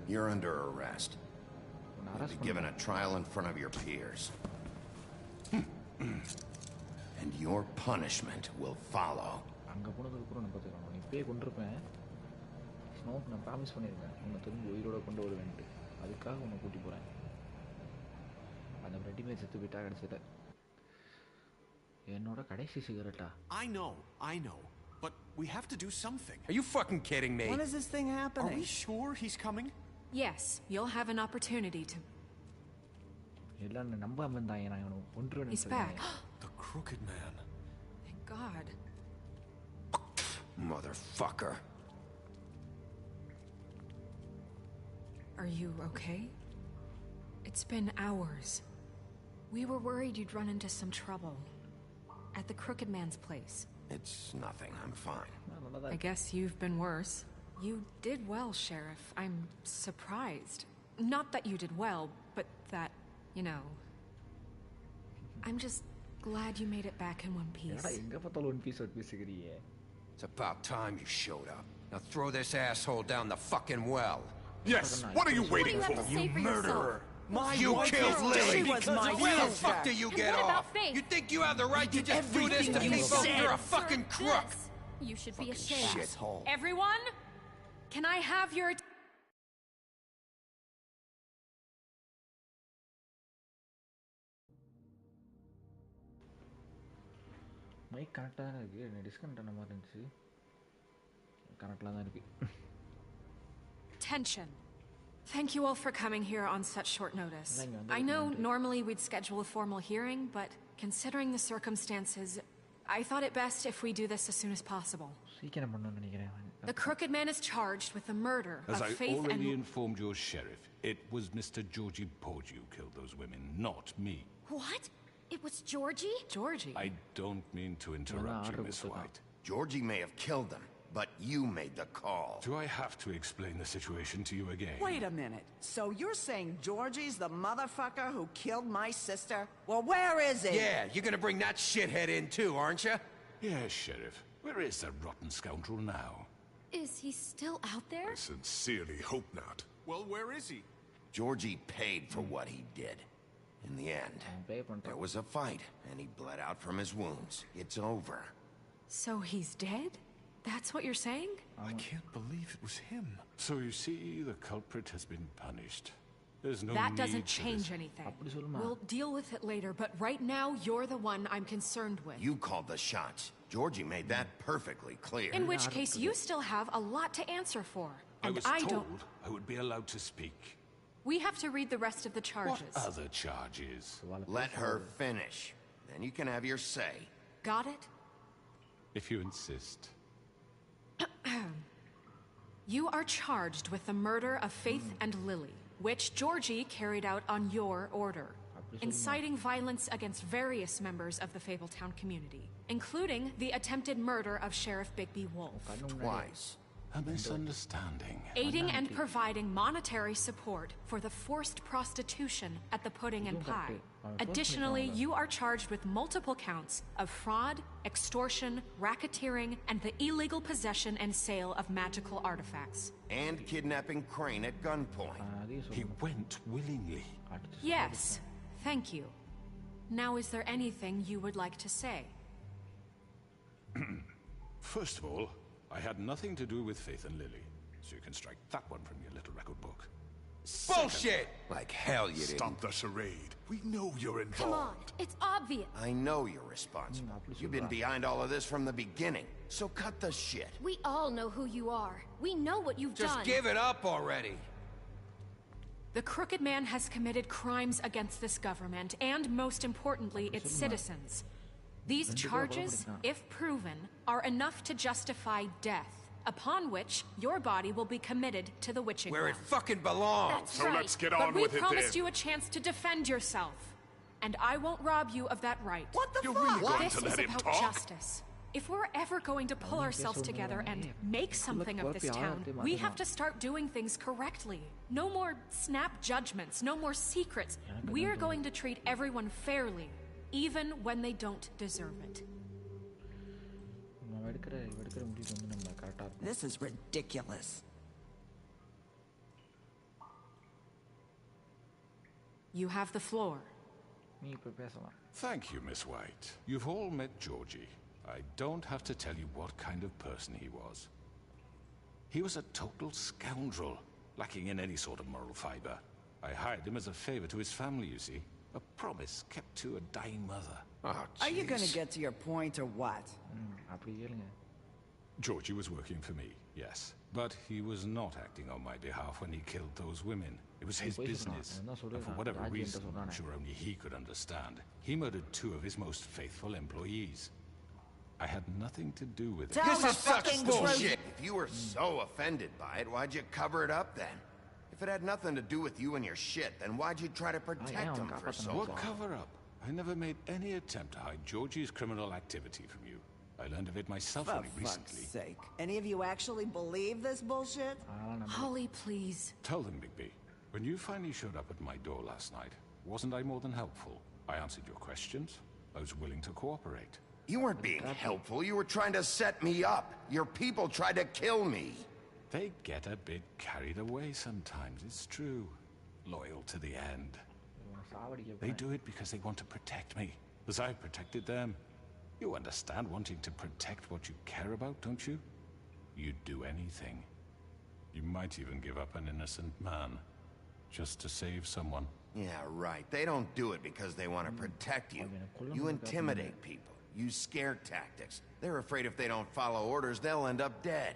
You're under arrest. You'll be given a trial in front of your peers. And your punishment will follow. I know. But we have to do something. Are you fucking kidding me? When is this thing happening? Are we sure he's coming? Yes, you'll have an opportunity to... He's back. The Crooked Man. Thank God. Motherfucker. Are you okay? It's been hours. We were worried you'd run into some trouble. At the Crooked Man's place. It's nothing. I'm fine. I guess you've been worse. You did well, Sheriff. I'm surprised. Not that you did well, but that, you know... I'm just glad you made it back in one piece. It's about time you showed up. Now throw this asshole down the fucking well. Yes, what are you waiting for? You murderer! You killed Lily! Where the fuck do you get off? You think you have the right to just do this to people? You're a fucking crook! You should be ashamed. Shithole. Everyone, can I have your... mic கனெக்டாக தான் இருக்குது, என்ன disconnect ஆன மாதிரி இருந்துச்சு. கனெக்டில் தான் இருக்கு. Tension. Thank you all for coming here on such short notice. I know normally we'd schedule a formal hearing, but considering the circumstances, I thought it best if we do this as soon as possible. சீக்கிரம் பண்ணணும்னு நினைக்கிறேன். The Crooked Man is charged with the murder of Faith and... As I already informed your sheriff, it was Mr. Georgie Porge who killed those women, not me. What? It was Georgie? Georgie? I don't mean to interrupt you, Miss White. Georgie may have killed them, but you made the call. Do I have to explain the situation to you again? Wait a minute. So you're saying Georgie's the motherfucker who killed my sister? Well, where is he? Yeah, you're gonna bring that shithead in too, aren't you? Yes, Sheriff. Where is that rotten scoundrel now? Is he still out there? I sincerely hope not. Well, where is he? Georgie paid for what he did. In the end, there was a fight, and he bled out from his wounds. It's over. So he's dead? That's what you're saying? I can't believe it was him. So you see, the culprit has been punished. There's no That need doesn't for change this. anything. We'll deal with it later, but right now, you're the one I'm concerned with. You called the shots. Georgie made that perfectly clear. In which case, you still have a lot to answer for. I And was I told don't... I would be allowed to speak. We have to read the rest of the charges. What other charges? Let her finish. Then you can have your say. Got it? if you insist. You are charged with the murder of Faith and Lily, which Georgie carried out on your order, inciting violence against various members of the Fabletown community, including the attempted murder of Sheriff Bigby Wolf. Twice. A misunderstanding. Aiding and providing monetary support for the forced prostitution at the Pudding and Pie. Additionally, you are charged with multiple counts of fraud, extortion, racketeering, and the illegal possession and sale of magical artifacts. And kidnapping Crane at gunpoint. He went willingly. Yes, thank you. Now, is there anything you would like to say? First of all, I had nothing to do with Faith and Lily, so you can strike that one from your little record book. Bullshit! Like hell you didn't. Stop the charade. We know you're involved. Come on, it's obvious. I know you're responsible. You've been behind all of this from the beginning, so cut the shit. We all know who you are. We know what you've done. Just give it up already. The Crooked Man has committed crimes against this government, and most importantly, its citizens. These charges, if proven, are enough to justify death, upon which your body will be committed to the witching Where it ground. fucking belongs. That's So right. let's get on with it But we promised then. you a chance to defend yourself, and I won't rob you of that right. What the You're fuck? really going This to is let him about talk? justice. If we're ever going to pull ourselves together and make something of this town, we have to start doing things correctly. No more snap judgments, no more secrets. We are going to treat everyone fairly, even when they don't deserve it. This is ridiculous. You have the floor. Thank you, Miss White. You've all met Georgie. I don't have to tell you what kind of person he was. He was a total scoundrel, lacking in any sort of moral fiber. I hired him as a favor to his family, you see. A promise kept to a dying mother. Oh, Are you gonna jeez. get to your point or what? Georgie was working for me, yes. But he was not acting on my behalf when he killed those women. It was his business. And for whatever reason, I'm sure only he could understand, he murdered 2 of his most faithful employees. I had nothing to do with it. This is such bullshit. If you were so offended by it, why'd you cover it up then? If it had nothing to do with you and your shit, then why'd you try to protect him for so long? What cover up? I never made any attempt to hide Georgie's criminal activity from you. I learned of it myself only For fuck's recently. sake. Any of you actually believe this bullshit? Holly, please. Tell them, Bigby. When you finally showed up at my door last night, wasn't I more than helpful? I answered your questions. I was willing to cooperate. You weren't being helpful. You were trying to set me up. Your people tried to kill me. They get a bit carried away sometimes, it's true. Loyal to the end. They do it because they want to protect me, as I've protected them. You understand wanting to protect what you care about, don't you? You'd do anything. You might even give up an innocent man, just to save someone. Yeah, right. They don't do it because they want to protect you. You intimidate people. Use scare tactics. They're afraid if they don't follow orders, they'll end up dead.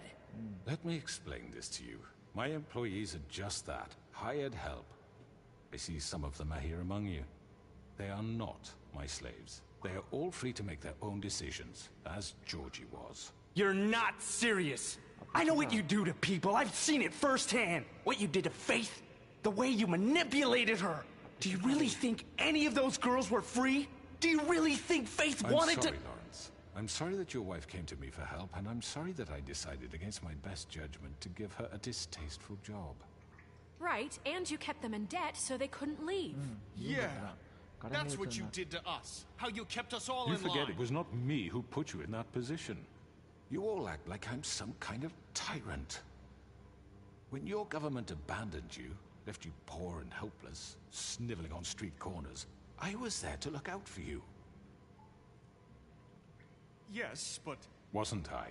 Let me explain this to you. My employees are just that, hired help. I see some of them are here among you. They are not my slaves. They are all free to make their own decisions, as Georgie was. You're not serious. I know what you do to people. I've seen it firsthand. What you did to Faith, the way you manipulated her. Do you really think any of those girls were free? Do you really think Faith wanted I'm sorry, to— Lawrence. I'm sorry that your wife came to me for help, and I'm sorry that I decided against my best judgment to give her a distasteful job. Right, and you kept them in debt so they couldn't leave. Yeah. That's what you did to us. How you kept us all You in line. forget it was not me who put you in that position. You all act like I'm some kind of tyrant. When your government abandoned you, left you poor and helpless, sniveling on street corners, I was there to look out for you. Yes, but... Wasn't I?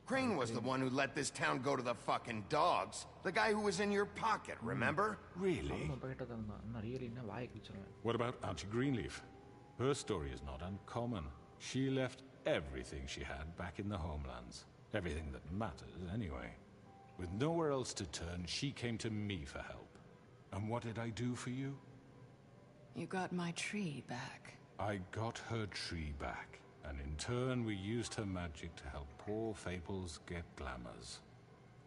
Crane was the one who let this town go to the fucking dogs. The guy who was in your pocket, remember? Really? What about Auntie Greenleaf? Her story is not uncommon. She left everything she had back in the homelands. Everything that matters, anyway. With nowhere else to turn, she came to me for help. And what did I do for you? You got my tree back. I got her tree back. And in turn, we used her magic to help poor Fables get glamours.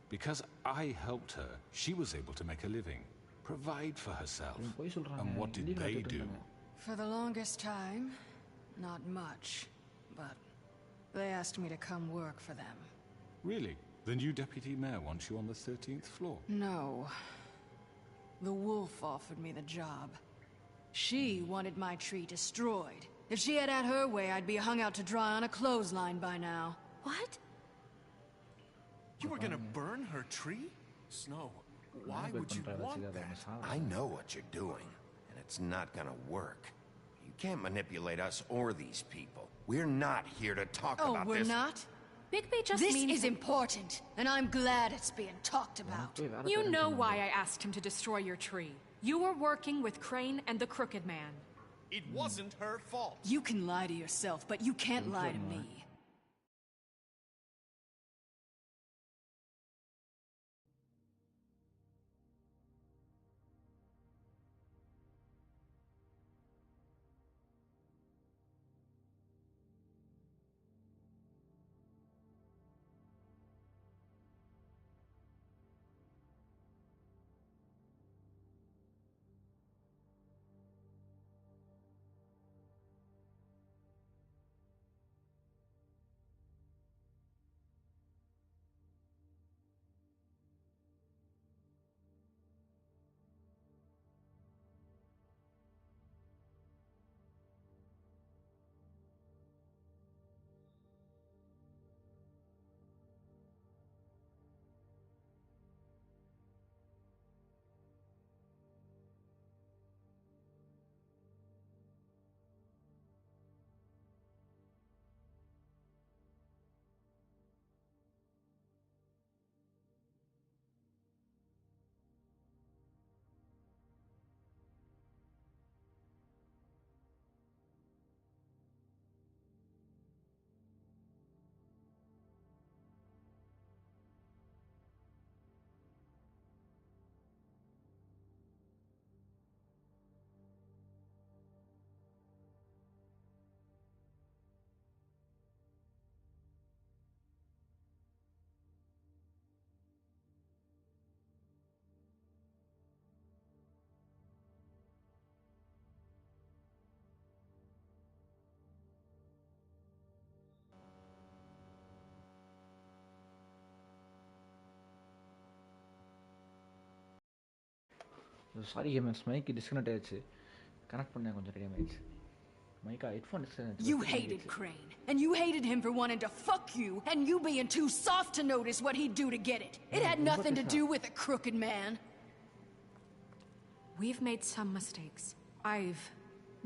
Because I helped her, she was able to make a living, provide for herself. And what did they do? For the longest time, not much. But they asked me to come work for them. Really? The new deputy mayor wants you on the 13th floor? No. The wolf offered me the job. She wanted my tree destroyed. If she had her way, I'd be hung out to dry on a clothesline by now. What? You were gonna burn her tree? Snow, why would you want that? I know what you're doing, and it's not gonna work. You can't manipulate us or these people. We're not here to talk about this. Oh, we're not? Bigby just This means... is important, and I'm glad it's being talked about. You know why I asked him to destroy your tree. You were working with Crane and the Crooked Man. It wasn't her fault. You can lie to yourself, but you can't lie to me. Sorry gamers mic disconnect ஆயிடுச்சு connect பண்ண கொஞ்சம் ready ஆயிடுச்சு மைக்கா headphone disconnect You hated Crane, and you hated him for wanting to fuck you, and you being too soft to notice what he'd do to get it. It had nothing to do with a crooked man. We've made some mistakes. I've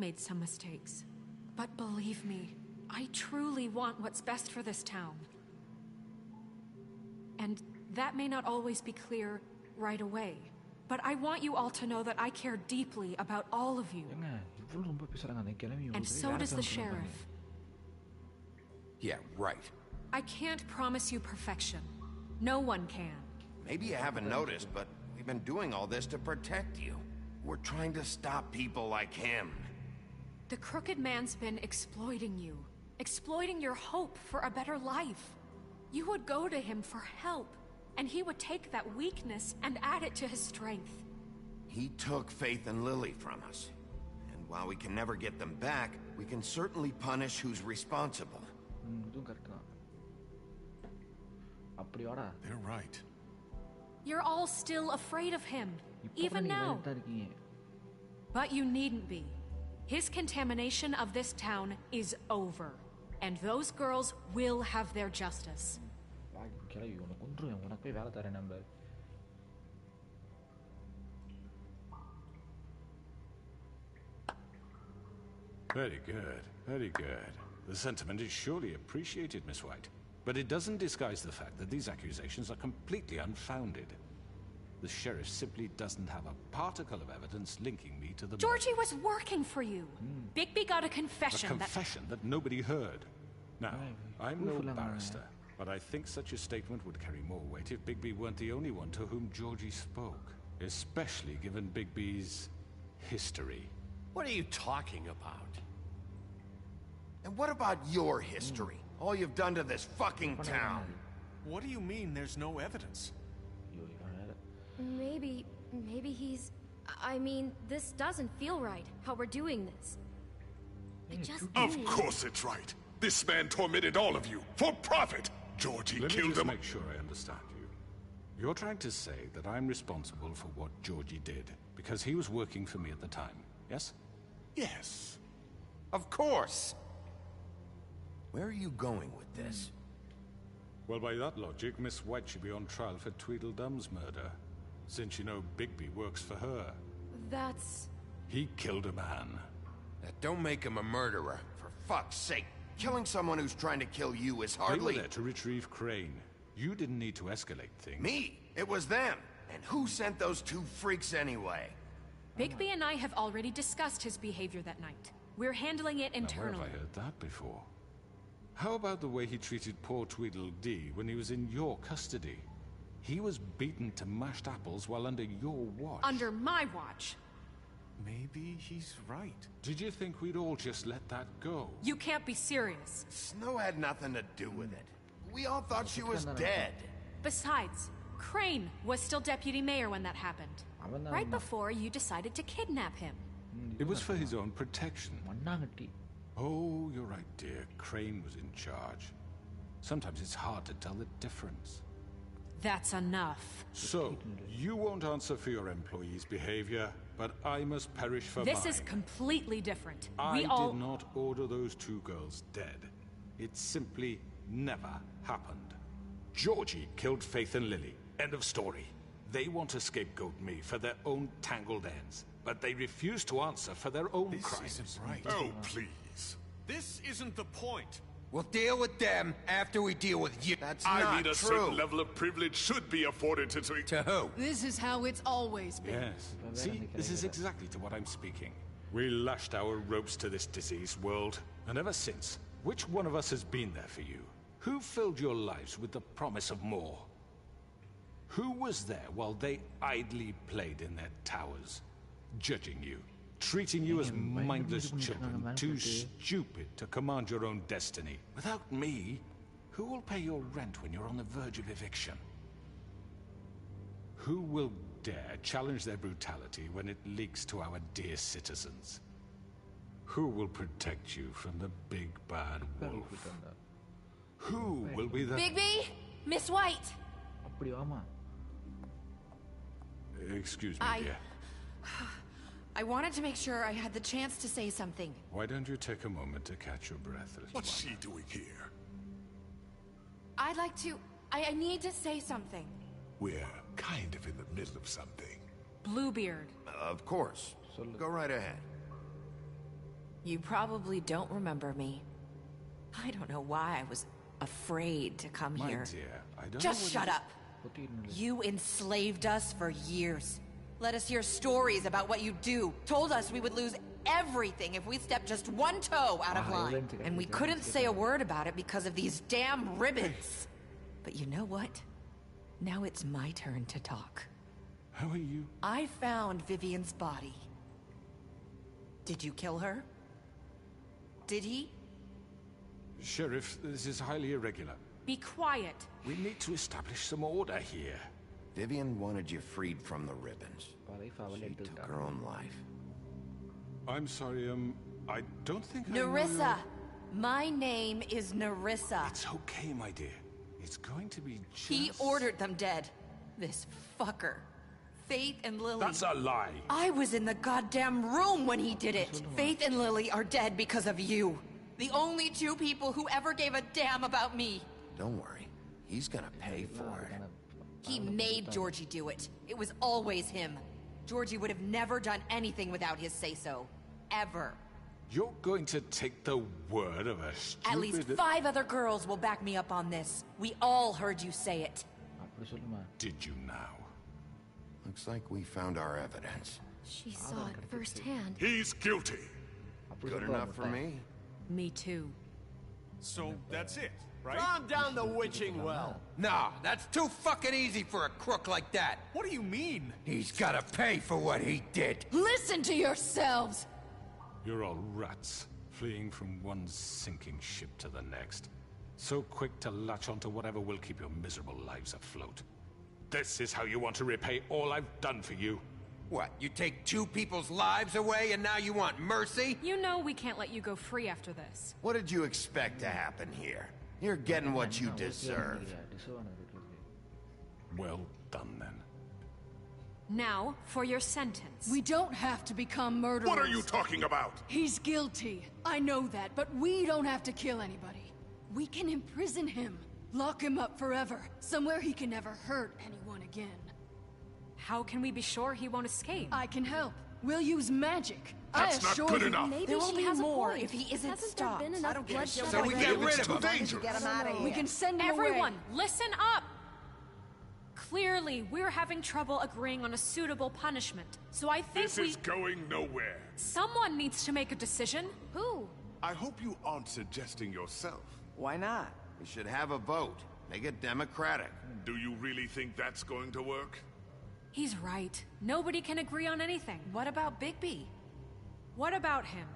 made some mistakes. But believe me, I truly want what's best for this town. And that may not always be clear right away. But I want you all to know that I care deeply about all of you. And so does the sheriff. Yeah, right. I can't promise you perfection. No one can. Maybe you haven't noticed, but we've been doing all this to protect you. We're trying to stop people like him. The Crooked Man's been exploiting you. Exploiting your hope for a better life. You would go to him for help. And he would take that weakness and add it to his strength. He took Faith and Lily from us. And while we can never get them back, we can certainly punish who's responsible. They're right. You're all still afraid of him, even now. But you needn't be. His contamination of this town is over. And those girls will have their justice. Very good, very good. The sentiment is surely appreciated, Miss White. But it doesn't disguise the fact that these accusations are completely unfounded. The sheriff simply doesn't have a particle of evidence linking me to the... Georgie was working for you. Bigby got a confession that... A confession that nobody heard. Now, I'm no barrister, but I think such a statement would carry more weight if Bigby weren't the only one to whom Georgie spoke. Especially given Bigby's history. What are you talking about? And what about your history? All you've done to this fucking town. What do you mean there's no evidence? Maybe he's... I mean, this doesn't feel right, how we're doing this. Of course it's right. This man tormented all of you, for profit! Georgie Let me killed just him. make sure I understand you. You're trying to say that I'm responsible for what Georgie did, because he was working for me at the time, yes? Yes. Of course! Where are you going with this? Well, by that logic, Miss White should be on trial for Tweedledum's murder, since you know Bigby works for her. That's... He killed a man. That don't make him a murderer, for fuck's sake. Killing someone who's trying to kill you is hardly... They were there to retrieve Crane. You didn't need to escalate things. Me? It was them. And who sent those two freaks anyway? Bigby and I have already discussed his behavior that night. We're handling it internally. Now, where have I heard that before? How about the way he treated poor Tweedledee when he was in your custody? He was beaten to mashed apples while under your watch. Under my watch. Maybe he's right. Did you think we'd all just let that go? You can't be serious. Snow had nothing to do with it. We all thought she was dead. Besides, Crane was still deputy mayor when that happened. Right before you decided to kidnap him. It was for his own protection. Oh, you're right, dear. Crane was in charge. Sometimes it's hard to tell the difference. That's enough. So, you won't answer for your employees' behavior, but I must perish for mine. This is completely different. I did not order those two girls dead. It simply never happened. Georgie killed Faith and Lily. End of story. They want to scapegoat me for their own tangled ends, but they refuse to answer for their own crimes. This isn't right. Oh, please. This isn't the point. We'll deal with them after we deal with you. That's I not mean, a true. certain level of privilege should be afforded to... To who? This is how it's always been. Yes. See, this is exactly to what I'm speaking. We lashed our ropes to this diseased world, and ever since, which one of us has been there for you? Who filled your lives with the promise of more? Who was there while they idly played in their towers, judging you, treating you as mindless children, too stupid to command your own destiny? Without me, who will pay your rent when you're on the verge of eviction? Who will dare challenge their brutality when it leaks to our dear citizens? Who will protect you from the big bad wolf? Who will be the... Bigby! Miss White! Excuse me, dear. I wanted to make sure I had the chance to say something. Why don't you take a moment to catch your breath, little What's she doing here? I'd like to... I need to say something. We're kind of in the middle of something. Bluebeard. Of course. Go right ahead. You probably don't remember me. I don't know why I was afraid to come My here. dear, I don't Just know shut up. You enslaved us for years. Let us hear stories about what you do. Told us we would lose everything if we stepped just one toe out of line. And we couldn't say a word about it because of these damn ribbons. But you know what? Now it's my turn to talk. How are you? I found Vivian's body. Did you kill her? Did he? Sheriff, this is highly irregular. Be quiet. We need to establish some order here. Vivian wanted you freed from the ribbons. She took her own life. I'm sorry, I don't think I know Nerissa! My name is Nerissa. It's okay, my dear. It's going to be just... He ordered them dead. This fucker. Faith and Lily. That's a lie. I was in the goddamn room when he did it. Faith and Lily are dead because of you. The only two people who ever gave a damn about me. Don't worry. He's gonna pay for it. He made Georgie do it. It was always him. Georgie would have never done anything without his say-so. Ever. You're going to take the word of a stupid... At least 5 other girls will back me up on this. We all heard you say it. Did you now? Looks like we found our evidence. She saw it firsthand. He's guilty. Good enough for me. Me too. So that's it, right? Calm down the witching well. Nah, that's too fucking easy for a crook like that. What do you mean? He's gotta pay for what he did. Listen to yourselves! You're all rats. fleeing from one sinking ship to the next. So quick to latch onto whatever will keep your miserable lives afloat. This is how you want to repay all I've done for you? What, you take 2 people's lives away and now you want mercy? You know we can't let you go free after this. What did you expect to happen here? You're getting what you deserve. Well done, then. Now, for your sentence. We don't have to become murderers. What are you talking about? He's guilty. I know that, but we don't have to kill anybody. We can imprison him. Lock him up forever. Somewhere he can never hurt anyone again. How can we be sure he won't escape? I can help. We'll use magic. That's not good enough. Maybe there will be more if he isn't stopped. I don't care. So we get rid of him. Dangerous. Get him out of here. We can send him Everyone, away. listen up! Clearly, we're having trouble agreeing on a suitable punishment. So I think This is going nowhere. someone needs to make a decision. Who? I hope you aren't suggesting yourself. Why not? We should have a vote. Make it democratic. Do you really think that's going to work? He's right. Nobody can agree on anything. What about Bigby? What about him?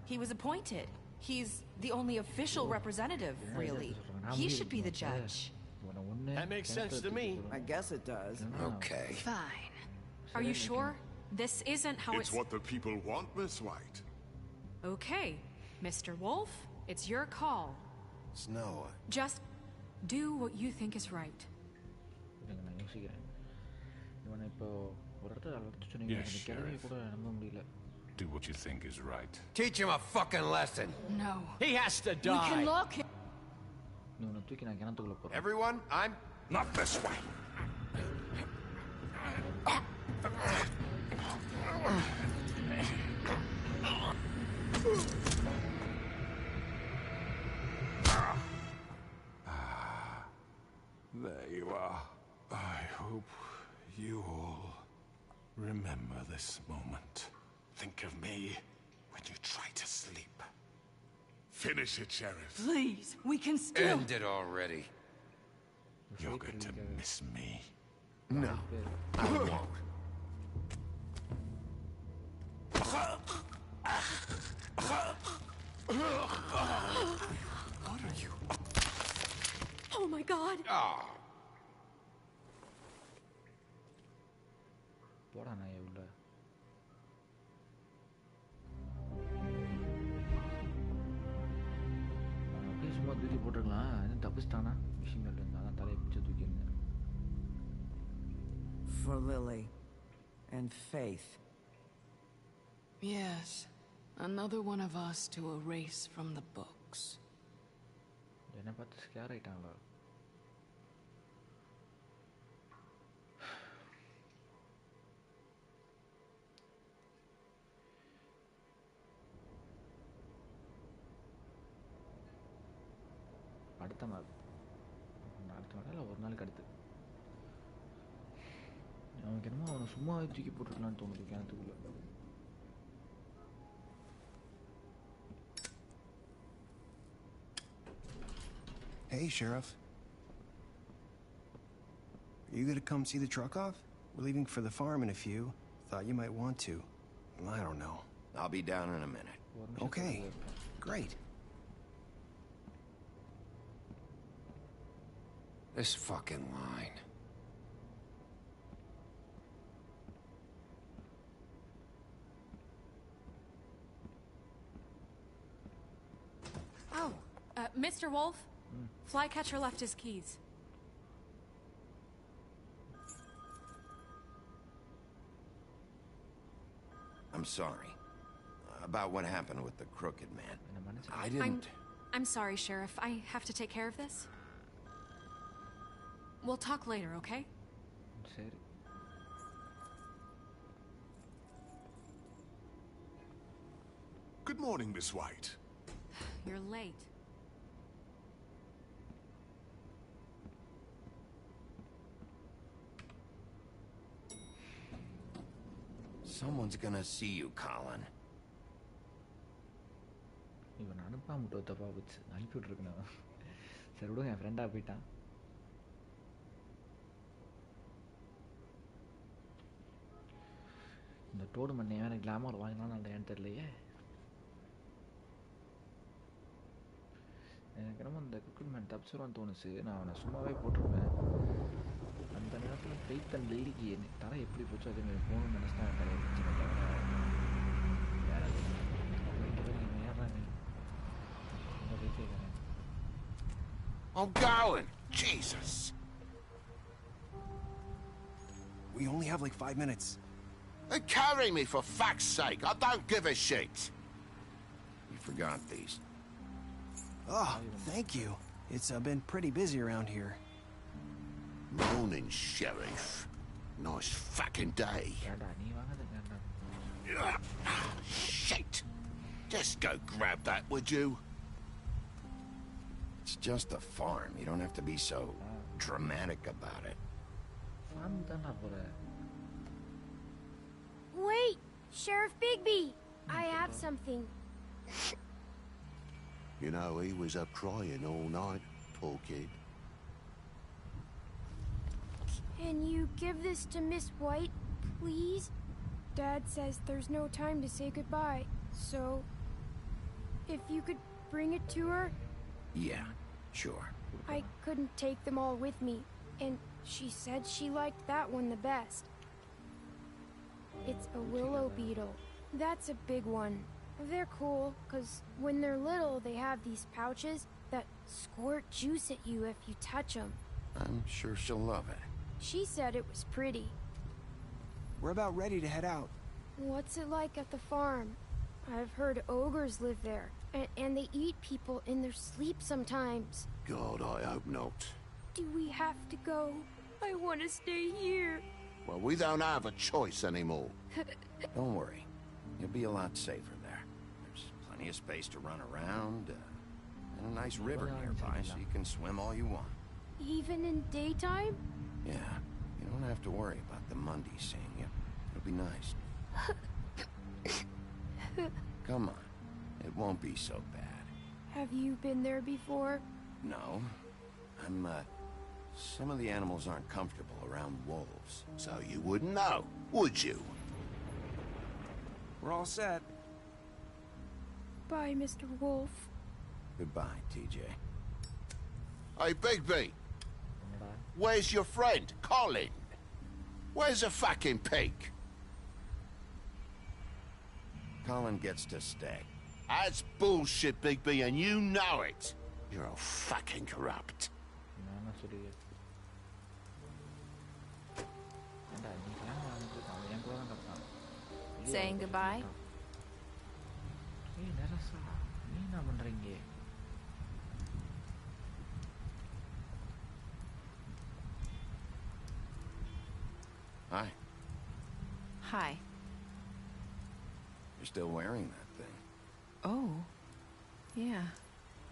He was appointed. He's the only official representative, really. He should be the judge. That makes sense to me. I guess it does. Okay. Fine. Are you sure? This isn't how It's what the people want, Miss White. Okay, Mr. Wolf, it's your call. Snow. Just do what you think is right. Yes, Sheriff. Do what you think is right. Teach him a fucking lesson. No. He has to We die. can lock him. Everyone, I'm... Not this way. There you are. I hope you all remember this moment. Think of me when you try to sleep. Finish it, Sheriff. Please, we can still... End it already. You're going to miss me. No, I won't. What are you? Oh my god! Ah. சும்மா தூக்கி போட்டுருக்கலாம் தப்பிச்சிட்டானா விஷயங்கள் இருந்தால் தான் தலையை பிடிச்சி தூக்கியிருந்தேன். For Lily and Faith. Yes, another one of us to erase from the books. என்னை பார்த்து scare ஆயிட்டாங்களா? அடுத்த நாள் இல்லை ஒரு நாளுக்கு அடுத்து அவனுக்கு என்னமோ அவனை சும்மா தூக்கி போட்டுருக்கலான்னு தோணுது கிணத்துக்குள்ள. Hey, Sheriff. Are you gonna come see the truck off? We're leaving for the farm in a few. Thought you might want to. I don't know. I'll be down in a minute. Okay, great. This fucking line. Oh, Mr. Wolf, Flycatcher left his keys. I'm sorry. About what happened with the crooked man. I didn't... I'm sorry, Sheriff. I have to take care of this. We'll talk later, okay? சரி. Good morning, Miss White. You're late. Someone's gonna see you, Colin. இவன் அனுப்பாம விட்டு தப்பா போச்சு. அனுப்பி விட்டுருக்கணும். சரி விடுங்க, என் ஃப்ரெண்டாக போயிட்டான். இந்த டோர்னமெண்ட் எனக்கு கிளாமர் வாங்கினாலும் இல்லையான்னு தெரியலையே. எனக்கு என்னமோ அந்த குக்கிங் மேன் தப்பிச்சிருவான்னு தோணுச்சு. நான் அவனை சும்மாவே போட்டிருப்பேன். அந்த நேரத்தில் ஃபெய்த் அண்ட் லில்லிக்கு தலை எப்படி போச்சோ அதே மாதிரி போகணும்னு நினச்சிட்டா என் தலையை பிரச்சனை தவிர வேற ஏறாங்க. I'm going. Jesus. We only have like 5 minutes. They carry me for fuck's sake. I don't give a shit. You forgot these. Oh, thank you. It's been pretty busy around here. Morning, Sheriff. Nice fucking day. Shit. Just go grab that, would you? It's just a farm. You don't have to be so dramatic about it. Wait! Sheriff Bigby! I have something. You know, he was up crying all night, poor kid. Can you give this to Miss White, please? Dad says there's no time to say goodbye, so if you could bring it to her? Yeah, sure. I couldn't take them all with me, and she said she liked that one the best. It's a willow beetle. That's a big one. They're cool, because when they're little, they have these pouches that squirt juice at you if you touch them. I'm sure she'll love it. She said it was pretty. We're about ready to head out. What's it like at the farm? I've heard ogres live there, and they eat people in their sleep sometimes. God, I hope not. Do we have to go? I want to stay here. Well, we don't have a choice anymore. Don't worry. You'll be a lot safer there. There's plenty of space to run around, and a nice river nearby, so you can swim all you want. Even in daytime? Yeah, you don't have to worry about the Mundy seeing you. It'll be nice. Come on. It won't be so bad. Have you been there before? No. Some of the animals aren't comfortable around wolves. So you wouldn't know, would you? We're all set. Bye, Mr. Wolf. Goodbye, TJ. Hey, Bigby. Where's your friend, Colin? Where's the fucking pig? Colin gets to stay. That's bullshit, Bigby, and you know it. You're all fucking corrupt. Saying goodbye? Hi. Hi. You're still wearing that thing. Oh. Yeah.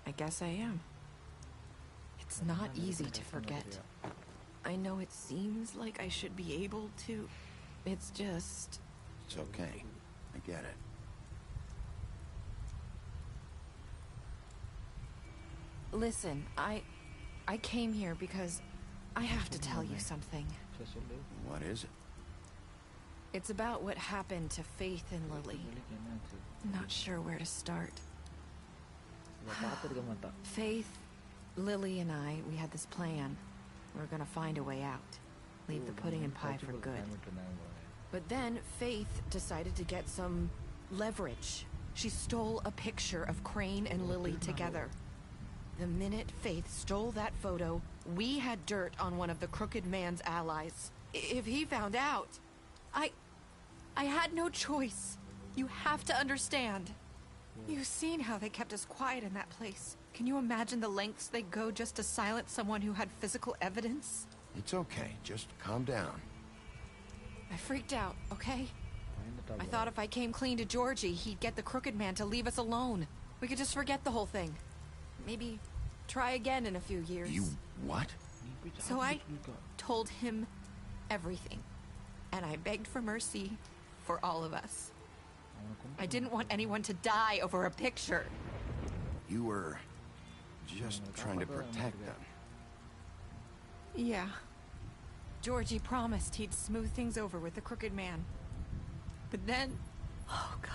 I guess I am. It's not easy to forget. I know it seems like I should be able to. It's just... It's okay. I get it. Listen, I came here because I have to tell you something. What is it? It's about what happened to Faith and Lily. Not sure where to start. Faith, Lily, and we had this plan. We were gonna find a way out. Leave the pudding and pie for good. But then Faith decided to get some leverage. She stole a picture of Crane and Lily together. The minute Faith stole that photo, we had dirt on one of the Crooked Man's allies. If he found out, I had no choice. You have to understand. You've seen how they kept us quiet in that place. Can you imagine the lengths they go just to silence someone who had physical evidence? It's okay. Just calm down. I freaked out, okay? I thought if I came clean to Georgie, he'd get the Crooked Man to leave us alone. We could just forget the whole thing. Maybe try again in a few years. You what? So I told him everything. And I begged for mercy for all of us. I didn't want anyone to die over a picture. You were just trying to protect them. Yeah. Georgie promised he'd smooth things over with the Crooked Man. But then... Oh, God.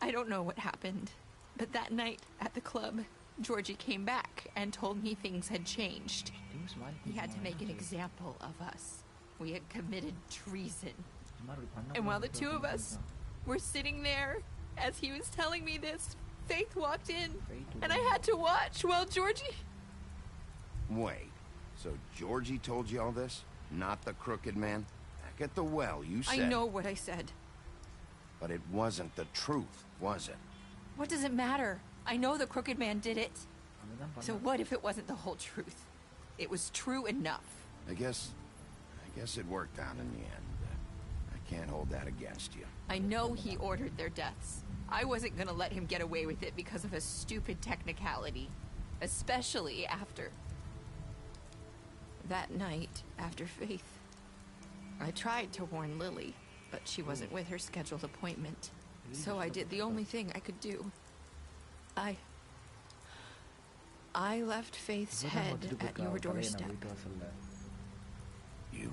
I don't know what happened, but that night at the club, Georgie came back and told me things had changed. He had to make an example of us. We had committed treason. And while the two of us were sitting there, as he was telling me this, Faith walked in, and I had to watch while Georgie... Wait, so Georgie told you all this? Not the crooked man? Back at the well, you said... I know what I said. But it wasn't the truth, was it? What does it matter? I know the crooked man did it. So what if it wasn't the whole truth? It was true enough. I guess it worked out in the end. I can't hold that against you. I know he ordered their deaths. I wasn't gonna let him get away with it because of a stupid technicality. Especially after... that night, after Faith. I tried to warn Lily, but she wasn't with her scheduled appointment. So I did the only thing I could do. I left Faith's head at your doorstep. You?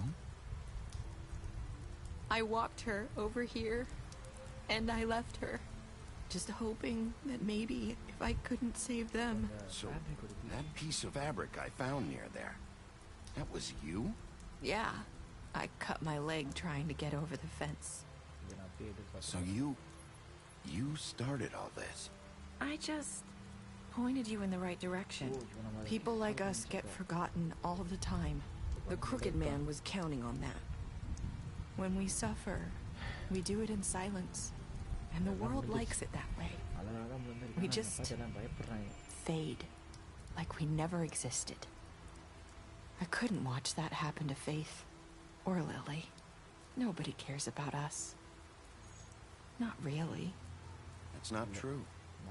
I walked her over here, and I left her, just hoping that maybe if I couldn't save them... So, that piece of fabric I found near there, that was you? Yeah. I cut my leg trying to get over the fence. So you started all this? I just pointed you in the right direction. People like us get forgotten all the time. The crooked man was counting on that. When we suffer, we do it in silence. And the world likes it that way. We just fade, like we never existed. I couldn't watch that happen to Faith, or Lily. Nobody cares about us. Not really. That's not true.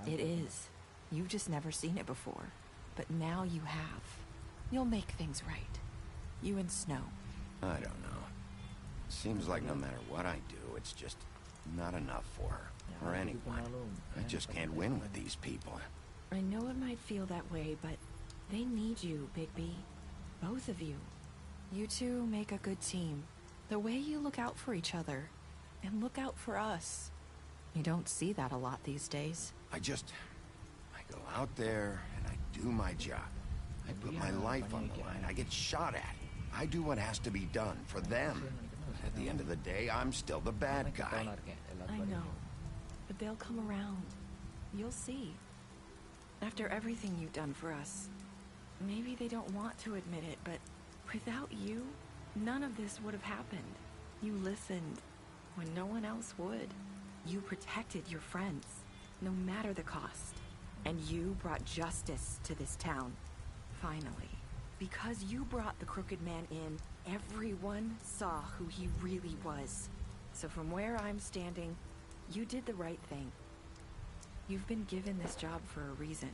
It is. You've just never seen it before. But now you have. You'll make things right. You and Snow. I don't know. Seems like no matter what I do, it's just not enough for her. Or anyone. I just can't win with these people. I know it might feel that way, but they need you, Bigby. Both of you. You two make a good team. The way you look out for each other, and look out for us. You don't see that a lot these days. I go out there and I do my job. I put my life on the line. I get shot at. I do what has to be done for them. At the end of the day, I'm still the bad guy. I know. But they'll come around. You'll see. After everything you've done for us. Maybe they don't want to admit it, but without you, none of this would have happened. You listened when no one else would. You protected your friends, no matter the cost. And you brought justice to this town. Finally. Because you brought the crooked man in, everyone saw who he really was. So from where I'm standing, you did the right thing. You've been given this job for a reason.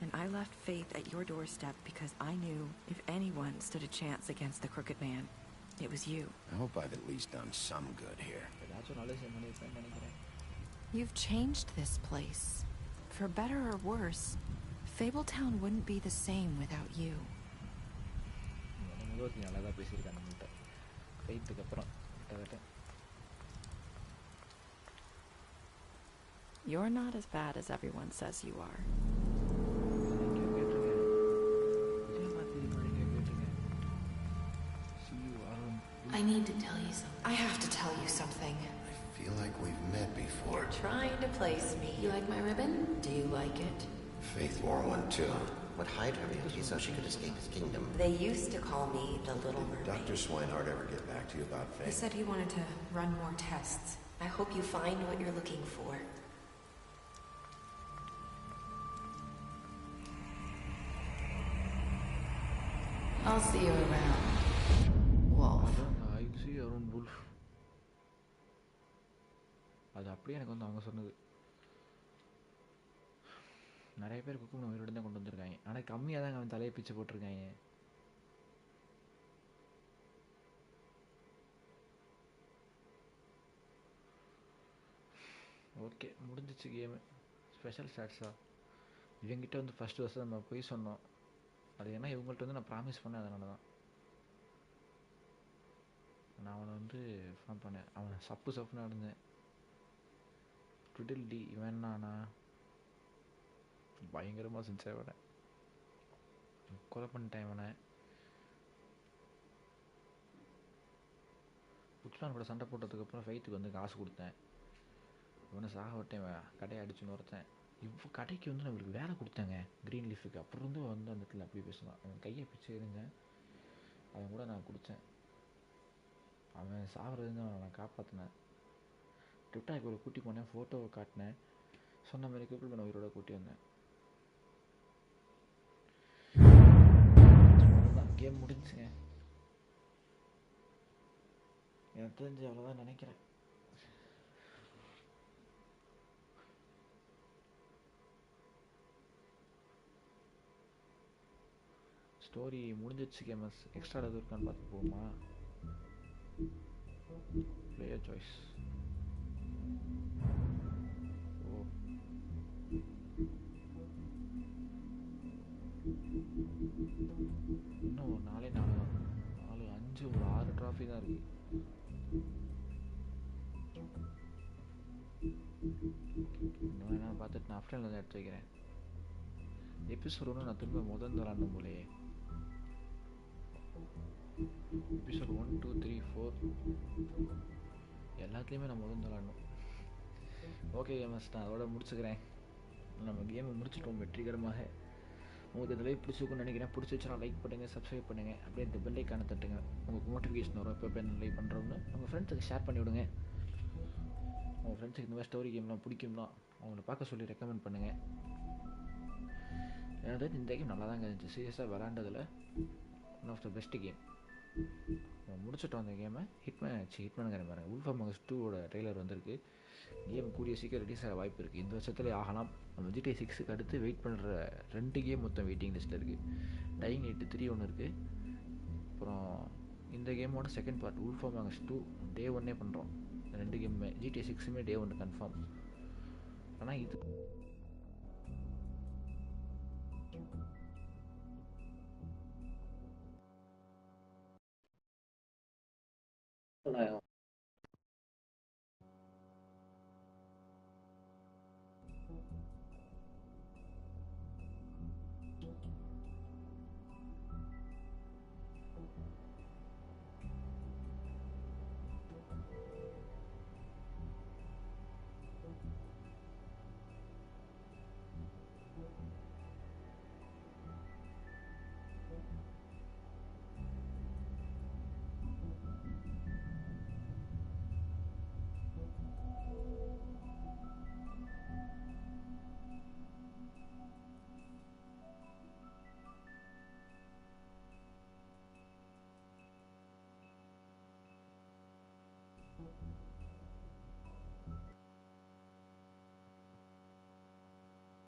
And I left Faith at your doorstep because I knew if anyone stood a chance against the crooked man, it was you. I hope I've at least done some good here. You've changed this place. For better or worse, Fabletown wouldn't be the same without you. You're not as bad as everyone says you are. I need to tell you something. I have to tell you something. I feel like we've met before. You're trying to place me. You like my ribbon? Do you like it? Faith wore one too. Would hide her beauty so she could escape his kingdom. They used to call me the Little Mermaid. Did Dr. Swinehart ever get back to you about Faith? He said he wanted to run more tests. I hope you find what you're looking for. I'll see you around. Wolf. I'll see you around, Wolf. அது அப்படியே எனக்கு வந்து அவங்க சொன்னது. நிறைய பேர் குக்குமன் உயிரோட தான் கொண்டு வந்திருக்காங்க. ஆனால் கம்மியாக தான் அவன் தலையை பிச்சு போட்டிருக்காங்க. ஓகே, முடிஞ்சிச்சு கேமு. ஸ்பெஷல் ஸ்டாட்ஸா இவங்கிட்ட வந்து ஃபஸ்ட் வருஷம் நம்ம போய் சொன்னோம். அது ஏன்னா இவங்கள்ட்ட வந்து நான் ப்ராமிஸ் பண்ணேன், அதனால தான் நான் அவனை வந்து ஃபார்ம் பண்ணேன். அவனை சப்புன்னு இருந்தேன். ட்விடில்டி இவன் நானா பயங்கரமாக செஞ்சேன் இவனை, கொலை பண்ணிட்டேன் இவனை. உச்மான் கூட சண்டை போட்டதுக்கப்புறம் ஃபைத்துக்கு வந்து காசு கொடுத்தேன், இவனை சாக விட்டேன், கடையை அடிச்சுன்னு ஒருத்தன். கடைக்கு வந்து நம்மளுக்கு வேலை கொடுத்தாங்க க்ரீன் லீஃபுக்கு. அப்புறம் வந்து அந்த இடத்துல அப்படி பேசுவான். அவன் கையை பிச்சு இருந்தேன், அவன் கூட நான் குடித்தேன். அவன் சாகிறதுன்னு அவனை நான் காப்பாற்றினேன். ட்விட்டாக்கு ஒரு கூட்டி போனேன், ஃபோட்டோவை காட்டினேன், சொன்ன மாதிரி கூப்பிட்டு பண்ண உயிரோட கூட்டி வந்தேன். கேம் முடிஞ்சுங்க எனக்கு தெரிஞ்சு, அவ்வளோதான் நினைக்கிறேன். ஸ்டோரி முடிஞ்சிச்சு கேமஸ். எக்ஸ்ட்ரா எதுவும் இருக்கான்னு பார்த்து போகுமா? Player choice. ஓ இன்னும் ஒரு 4 5 ஒரு 6 ட்ராஃபி தான் இருக்கு. இன்னும் என்ன பார்த்துட்டு நான் ஆஃப்டர்ல தான் எடுத்து வைக்கிறேன். எபிசோட் ஒன்று நான் திரும்ப முதல் விளாடணும் போலே. எபிசோட் 1 2 3 4 எல்லாத்துலேயுமே நான் முதல் விளாடணும். ஓகே கேமஸ், நான் அதோட முடிச்சுக்கிறேன். நம்ம கேமை முடிச்சிட்டோம் வெற்றிகரமாக. உங்களுக்கு இந்த லைக் பிடிச்சிருக்குன்னு நினைக்கிறேன். பிடிச்சிச்சுன்னா லைக் பண்ணுங்கள், சப்ஸ்கிரைப் பண்ணுங்கள், அப்படியே இந்த பெல் ஐக்கானை தட்டுங்க. உங்களுக்கு நோட்டிஃபிகேஷன் வரும் எப்போ என்ன லைக் பண்ணுறோன்னு. உங்கள் ஃப்ரெண்ட்ஸுக்கு ஷேர் பண்ணி விடுங்க. உங்கள் ஃப்ரெண்ட்ஸுக்கு இந்த மாதிரி ஸ்டோரி கேம்லாம் பிடிக்கும்னா அவங்கள பார்க்க சொல்லி ரெக்கமெண்ட் பண்ணுங்கள். எனக்கு இந்த கேம் நல்லா தாங்க இருந்துச்சு. சீரியஸாக விளாண்டதில் one of the best game. முடிச்சுட்டோம் அந்த கேமை. ஹிட்மேனுங்கிற பாருங்கள். உல்ஃப் அமாங் அஸ் 2 ட்ரெய்லர் வந்திருக்கு. கேம் கூடிய சீக்கிரம் ரிலீஸ் ஆக வாய்ப்பு இருக்குது. இந்த வருஷத்துலேயே ஆகலாம். நம்ம GTA 6க்கு அடுத்து வெயிட் பண்ணுற 2 கேம் மொத்தம் வெயிட்டிங் லிஸ்ட்டில் இருக்குது. டையிங் லைட் 3 ஒன்று இருக்குது. அப்புறம் இந்த கேமோட second part wolf among us 2 day 1 பண்ணுறோம். 2 கேமுமே GTA 6மே டே 1 கன்ஃபார்ம். ஆனால் இது